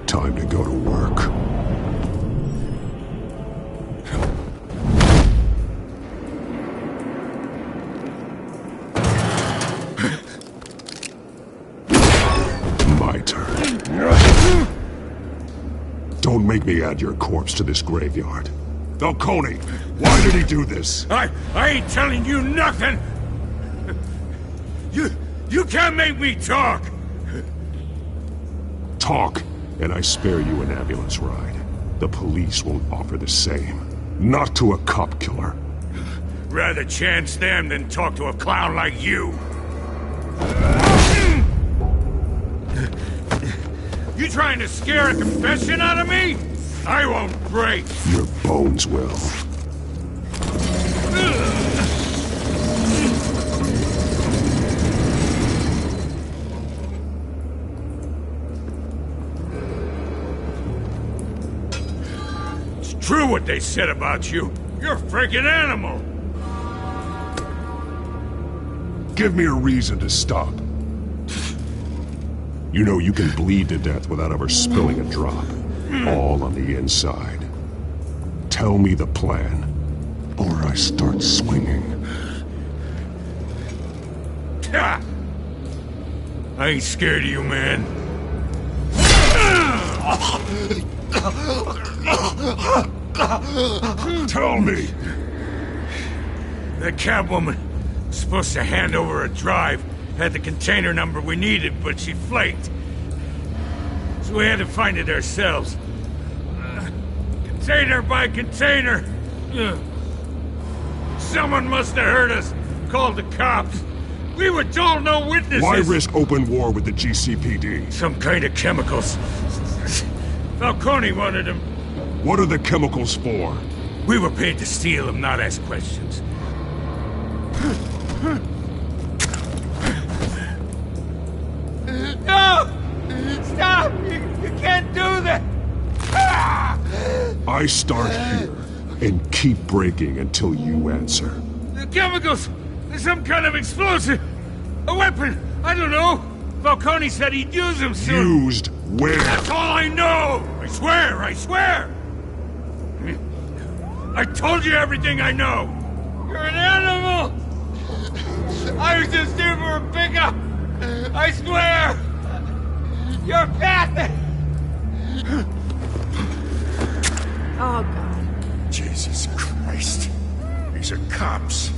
Time to go to work. My turn. Don't make me add your corpse to this graveyard. Falcone, why did he do this? I ain't telling you nothing! You can't make me talk! Talk, and I spare you an ambulance ride. The police won't offer the same. Not to a cop killer. Rather chance them than talk to a clown like you. You trying to scare a confession out of me? I won't break. Your bones will. true what they said about you. You're a freaking animal. Give me a reason to stop. You know you can bleed to death without ever spilling a drop. All on the inside. Tell me the plan, or I start swinging. Ha! I ain't scared of you, man. Tell me! The cabwoman was supposed to hand over a drive, had the container number we needed, but she flaked. So we had to find it ourselves. Container by container. Someone must have heard us, called the cops. We were told no witnesses. Why risk open war with the GCPD? Some kind of chemicals. Falcone wanted them. What are the chemicals for? We were paid to steal them, not ask questions. No! Stop! You can't do that! I start here and keep breaking until you answer. The chemicals! There's some kind of explosive! A weapon! I don't know! Falcone said he'd use them soon! Used where? That's all I know! I swear! I swear! I told you everything I know! You're an animal! I was just here for a pickup! I swear! You're pathetic! Oh, God. Jesus Christ. These are cops.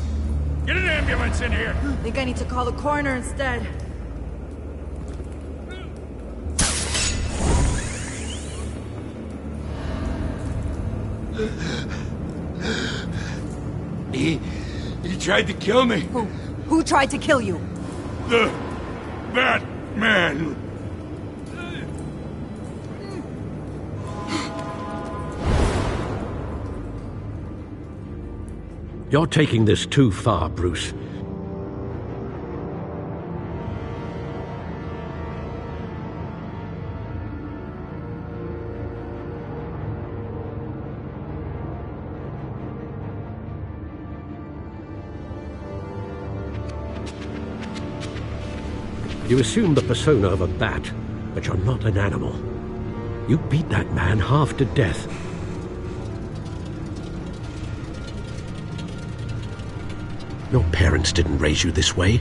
Get an ambulance in here! I think I need to call the coroner instead. He tried to kill me. Who tried to kill you? The Batman. You're taking this too far, Bruce. You assume the persona of a bat, but you're not an animal. You beat that man half to death. Your parents didn't raise you this way.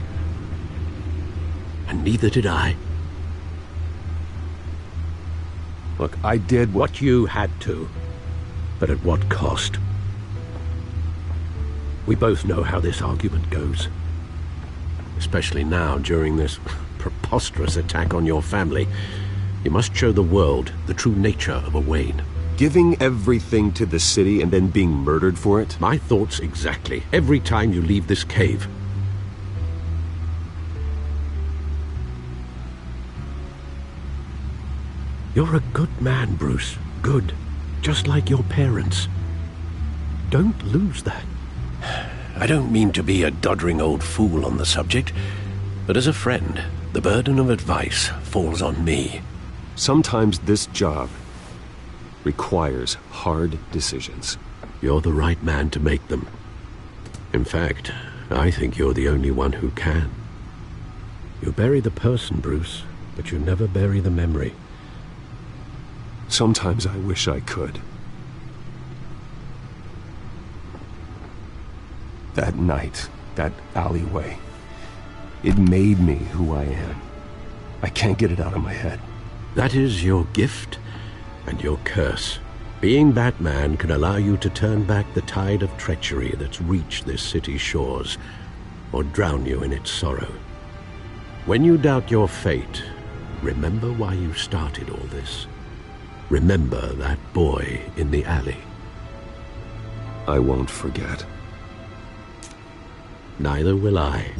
And neither did I. Look, I did what you had to. But at what cost? We both know how this argument goes. Especially now, during this preposterous attack on your family. You must show the world the true nature of a Wayne. Giving everything to the city and then being murdered for it? My thoughts exactly. Every time you leave this cave. You're a good man, Bruce. Good. Just like your parents. Don't lose that. I don't mean to be a doddering old fool on the subject, but as a friend, the burden of advice falls on me. Sometimes this job requires hard decisions. You're the right man to make them. In fact, I think you're the only one who can. You bury the person, Bruce, but you never bury the memory. Sometimes I wish I could. That night, that alleyway, it made me who I am. I can't get it out of my head. That is your gift and your curse. Being Batman can allow you to turn back the tide of treachery that's reached this city's shores, or drown you in its sorrow. When you doubt your fate, remember why you started all this. Remember that boy in the alley. I won't forget. Neither will I.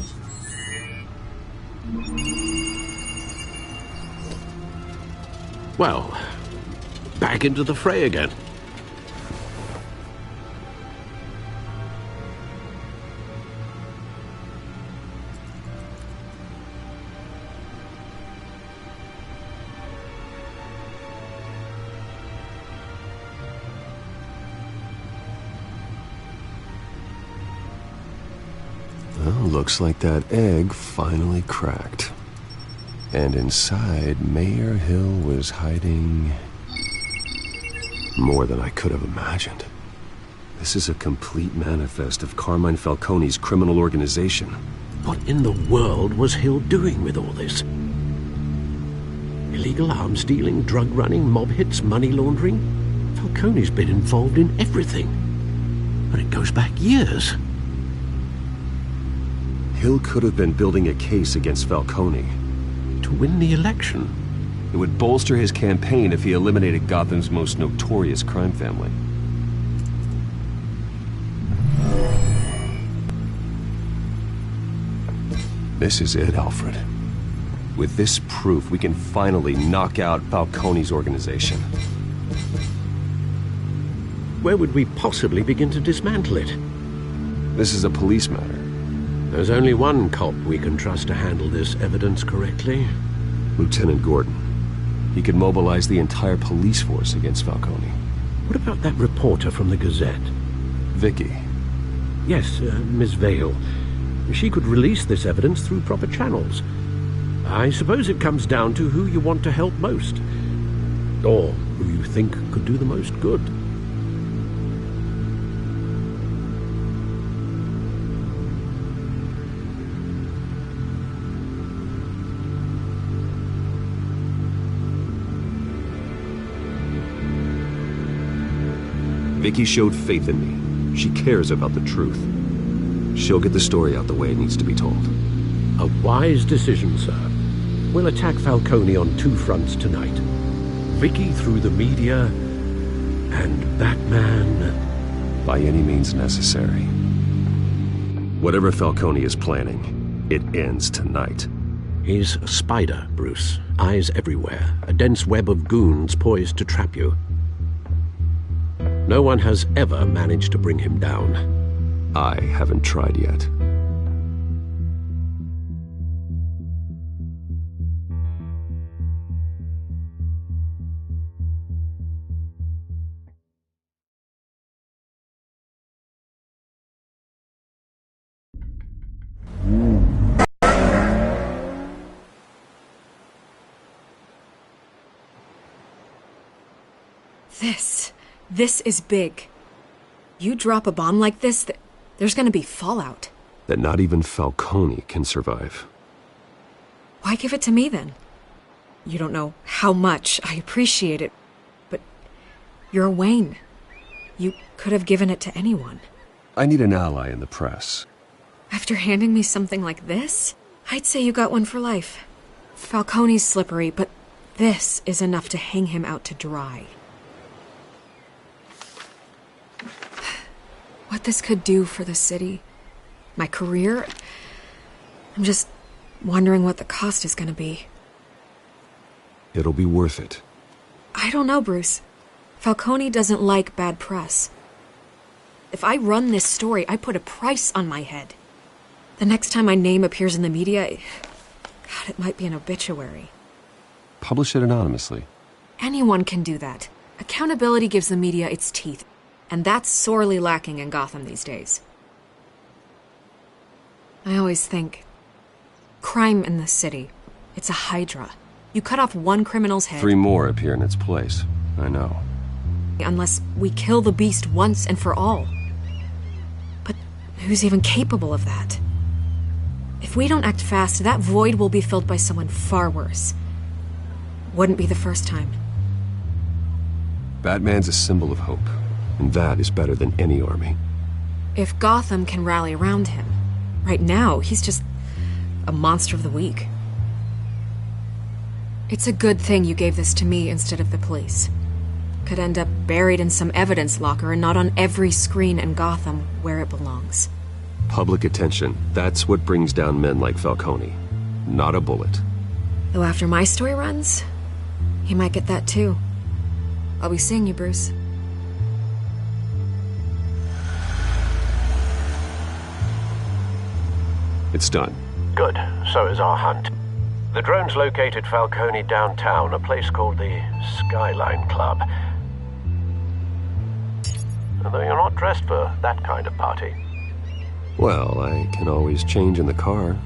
Well, back into the fray again. Looks like that egg finally cracked. And inside, Mayor Hill was hiding more than I could have imagined. This is a complete manifest of Carmine Falcone's criminal organization. What in the world was Hill doing with all this? Illegal arms dealing, drug running, mob hits, money laundering? Falcone's been involved in everything. And it goes back years. Hill could have been building a case against Falcone. To win the election? It would bolster his campaign if he eliminated Gotham's most notorious crime family. This is it, Alfred. With this proof, we can finally knock out Falcone's organization. Where would we possibly begin to dismantle it? This is a police matter. There's only one cop we can trust to handle this evidence correctly. Lieutenant Gordon. He could mobilize the entire police force against Falcone. What about that reporter from the Gazette? Vicky. Yes, Miss Vale. She could release this evidence through proper channels. I suppose it comes down to who you want to help most. Or who you think could do the most good. Vicky showed faith in me. She cares about the truth. She'll get the story out the way it needs to be told. A wise decision, sir. We'll attack Falcone on two fronts tonight. Vicky through the media, and Batman... by any means necessary. Whatever Falcone is planning, it ends tonight. He's a spider, Bruce. Eyes everywhere. A dense web of goons poised to trap you. No one has ever managed to bring him down. I haven't tried yet. This is big. You drop a bomb like this, there's gonna be fallout. That not even Falcone can survive. Why give it to me, then? You don't know how much I appreciate it, but you're Wayne. You could have given it to anyone. I need an ally in the press. After handing me something like this, I'd say you got one for life. Falcone's slippery, but this is enough to hang him out to dry. What this could do for the city, my career, I'm just wondering what the cost is going to be. It'll be worth it. I don't know, Bruce. Falcone doesn't like bad press. If I run this story, I put a price on my head. The next time my name appears in the media, God, it might be an obituary. Publish it anonymously. Anyone can do that. Accountability gives the media its teeth. And that's sorely lacking in Gotham these days. I always think, crime in the city, it's a hydra. You cut off one criminal's head... 3 more appear in its place. I know. Unless we kill the beast once and for all. But who's even capable of that? If we don't act fast, that void will be filled by someone far worse. Wouldn't be the first time. Batman's a symbol of hope. And that is better than any army. If Gotham can rally around him, right now, he's just a monster of the week. It's a good thing you gave this to me instead of the police. Could end up buried in some evidence locker and not on every screen in Gotham where it belongs. Public attention, that's what brings down men like Falcone. Not a bullet. Though after my story runs, he might get that too. I'll be seeing you, Bruce. It's done. Good. So is our hunt. The drones located Falcone downtown, a place called the Skyline Club. Although you're not dressed for that kind of party. Well, I can always change in the car.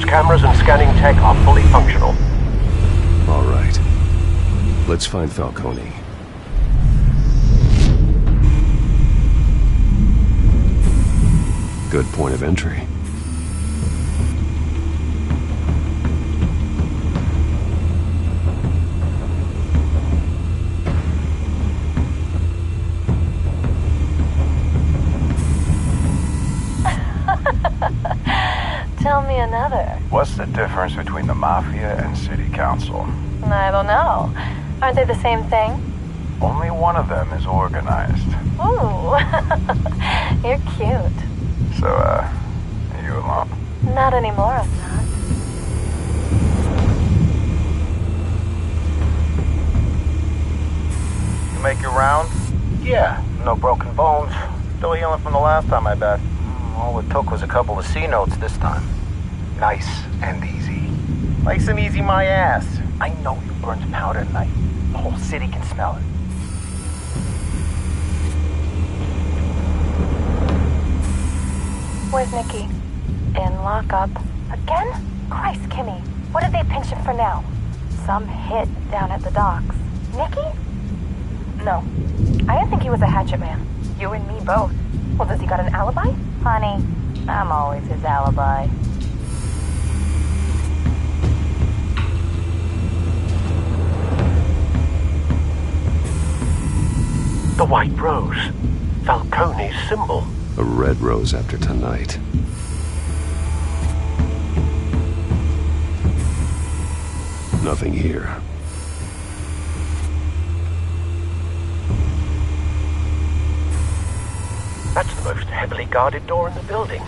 Cameras and scanning tech are fully functional. All right. Let's find Falcone. Good point of entry. Tell me another. What's the difference between the Mafia and City Council? I don't know. Aren't they the same thing? Only one of them is organized. Ooh. You're cute. So, are you alone? Not anymore, I'm not. You make your round? Yeah, no broken bones. Still healing from the last time, I bet. All it took was a couple of C notes this time. Nice and easy. Nice and easy, my ass. I know you burned powder tonight. The whole city can smell it. Where's Nicky? In lockup. Again? Christ, Kimmy. What did they pinch him for now? Some hit down at the docks. Nicky? No. I didn't think he was a hatchet man. You and me both. Well, does he got an alibi? Honey, I'm always his alibi. The white rose. Falcone's symbol. A red rose after tonight. Nothing here. That's the most heavily guarded door in the building.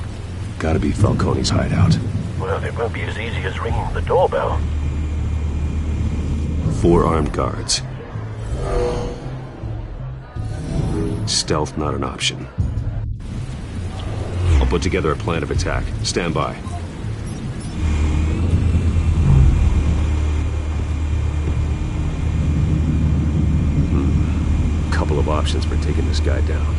Gotta be Falcone's hideout. Well, it won't be as easy as ringing the doorbell. 4 armed guards. Stealth not an option. I'll put together a plan of attack. Stand by. Couple of options for taking this guy down.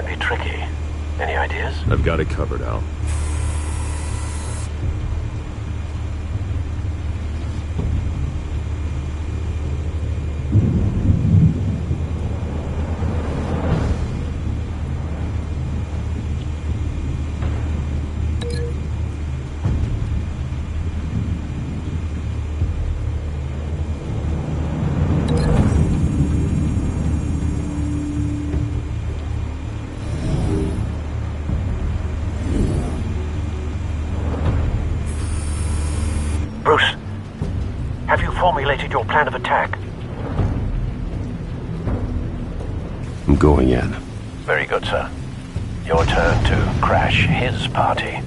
might be tricky. Any ideas? I've got it covered, Al. Bruce, have you formulated your plan of attack? I'm going in. Very good, sir. Your turn to crash his party.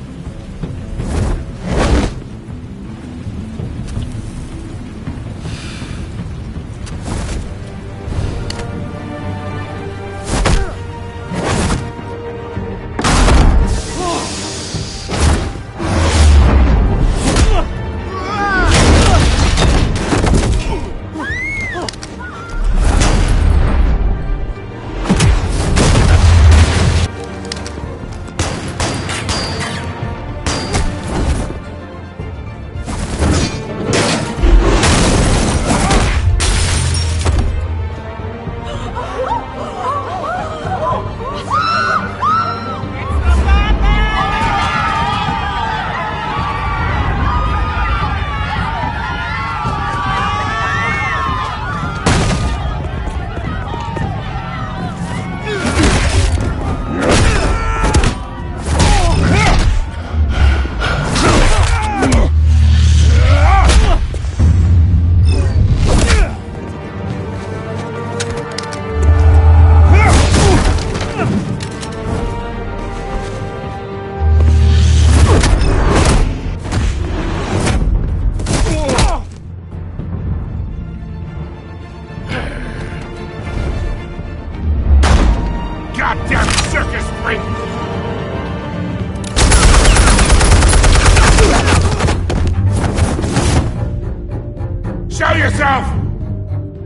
Show yourself!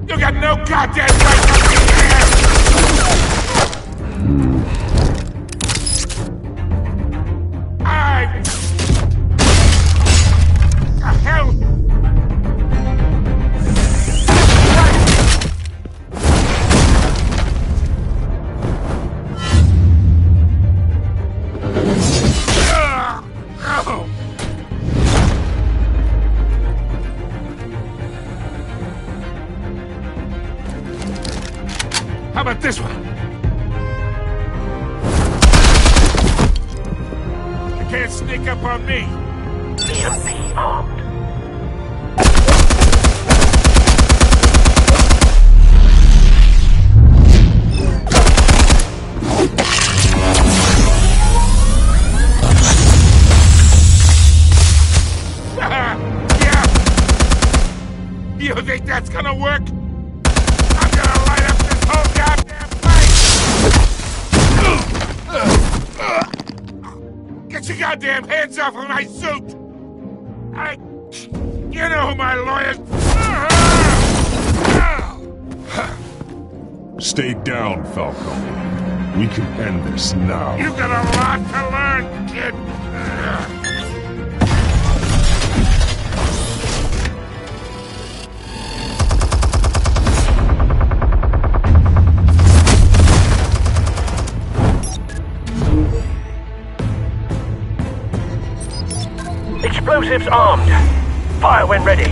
You got no goddamn right to be here! The hell? How about this one? You can't sneak up on me. EMP armed. Yeah. You think that's gonna work? I'm gonna light up this whole goddamn place! Get your goddamn hands off of my suit! You know who my lawyers... Stay down, Falcone. We can end this now. You got a lot to learn, kid! Explosives armed. Fire when ready.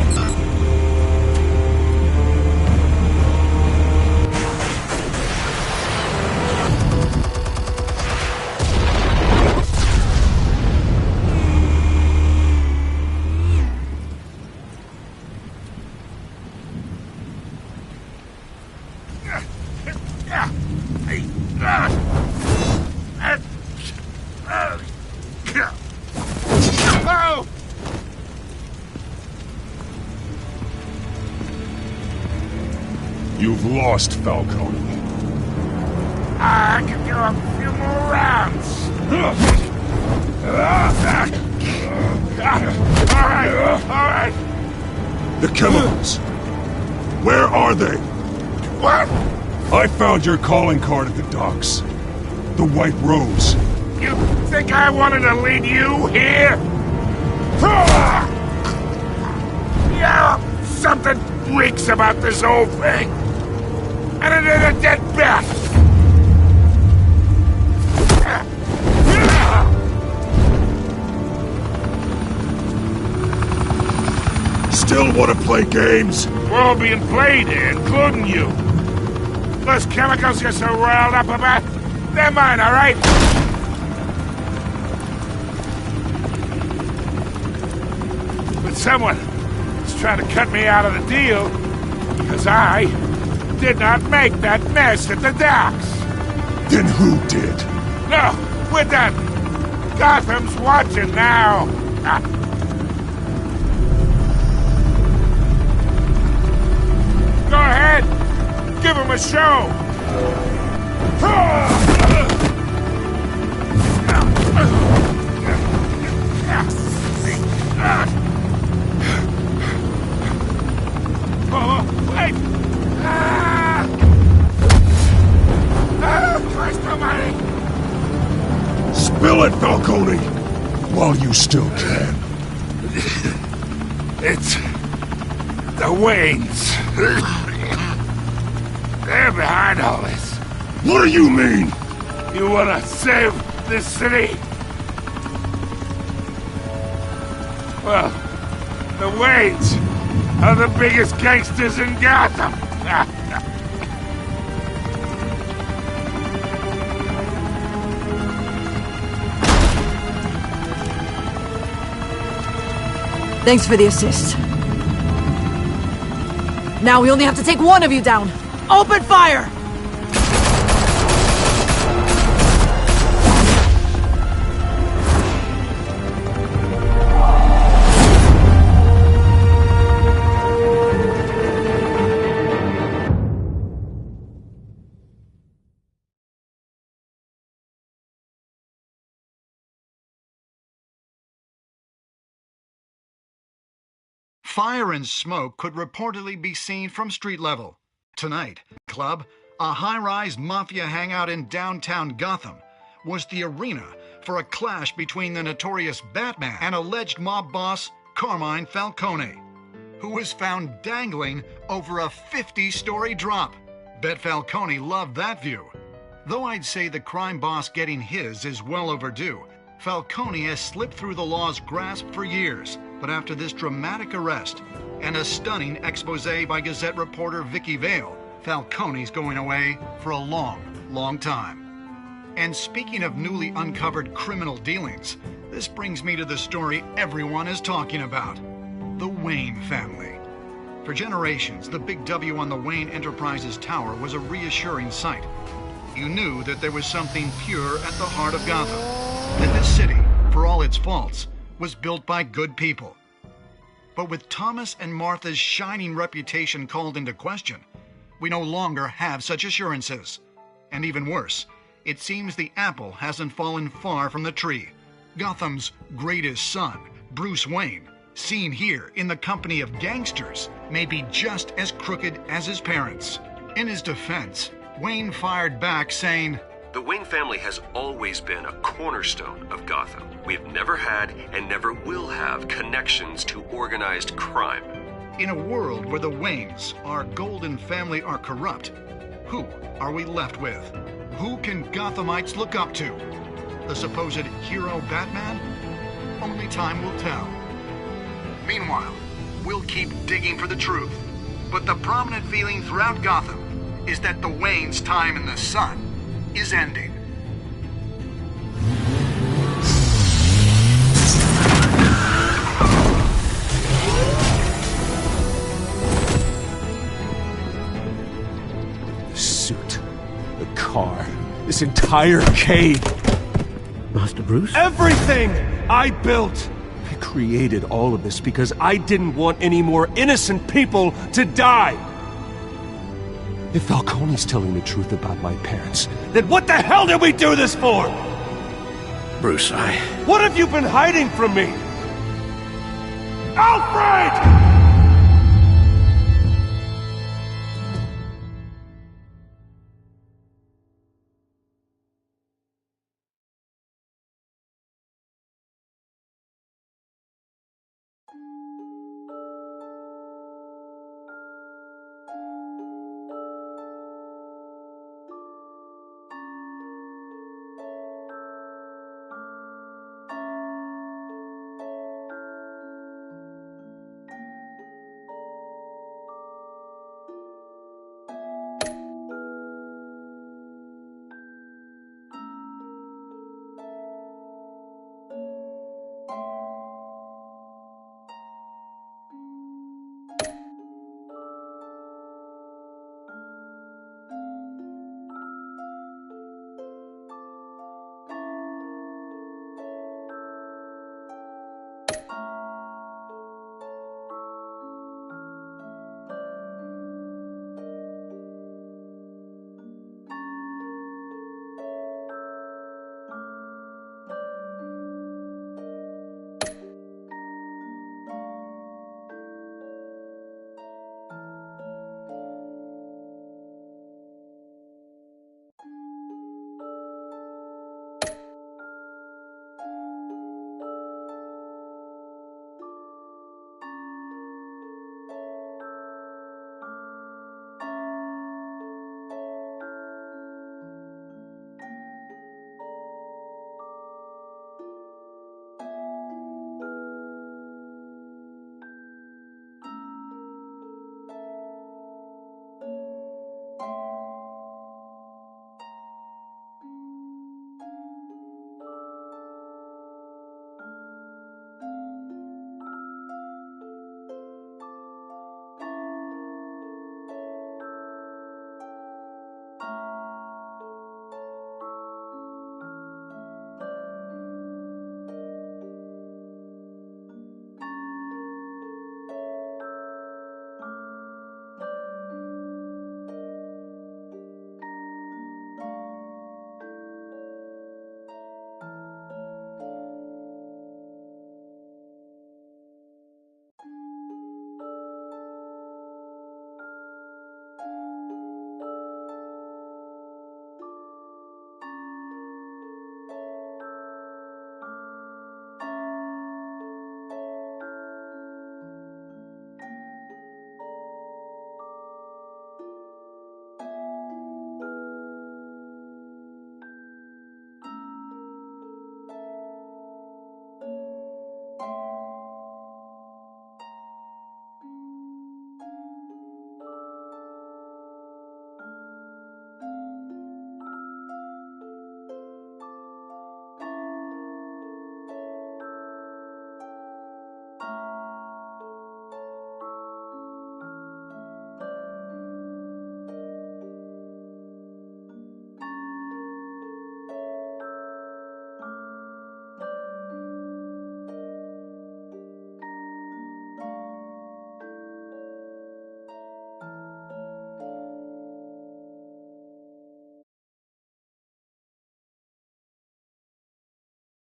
You've lost, Falcone. I can do a few more rounds. All right. The chemicals. Where are they? What? I found your calling card at the docks. The White Rose. You think I wanted to lead you here? Yeah, something reeks about this whole thing. And it is a dead bat. Still want to play games? We're all being played here, including you. Those chemicals you're so riled up about, they're mine, all right? But someone is trying to cut me out of the deal because I did not make that mess at the docks. Then who did? No, we're done. Gotham's watching now. Go ahead. Give him a show. Oh, wait. Christ almighty. Spill it, Falcone! While you still can. It's the Waynes. They're behind all this. What do you mean? You want to save this city? Well, the Waynes are the biggest gangsters in Gotham. Thanks for the assist. Now we only have to take one of you down. Open fire! Fire and smoke could reportedly be seen from street level. Tonight, Club, a high-rise mafia hangout in downtown Gotham, was the arena for a clash between the notorious Batman and alleged mob boss Carmine Falcone, who was found dangling over a 50-story drop. Bet Falcone loved that view. Though I'd say the crime boss getting his is well overdue, Falcone has slipped through the law's grasp for years. But after this dramatic arrest and a stunning expose by Gazette reporter Vicky Vale, Falcone's going away for a long, long time. And speaking of newly uncovered criminal dealings, this brings me to the story everyone is talking about: the Wayne family. For generations, the big W on the Wayne Enterprises Tower was a reassuring sight. You knew that there was something pure at the heart of Gotham, that this city, for all its faults, was built by good people. But with Thomas and Martha's shining reputation called into question, we no longer have such assurances. And even worse, it seems the apple hasn't fallen far from the tree. Gotham's greatest son, Bruce Wayne, seen here in the company of gangsters, may be just as crooked as his parents. In his defense, Wayne fired back saying, "The Wayne family has always been a cornerstone of Gotham. We've never had and never will have connections to organized crime." In a world where the Waynes, our golden family, are corrupt, who are we left with? Who can Gothamites look up to? The supposed hero Batman? Only time will tell. Meanwhile, we'll keep digging for the truth. But the prominent feeling throughout Gotham is that the Waynes' time in the sun is ending. The suit, the car, this entire cave. Master Bruce? Everything I built! I created all of this because I didn't want any more innocent people to die! If Falcone's telling the truth about my parents, then what the hell did we do this for? Bruce, What have you been hiding from me? Alfred!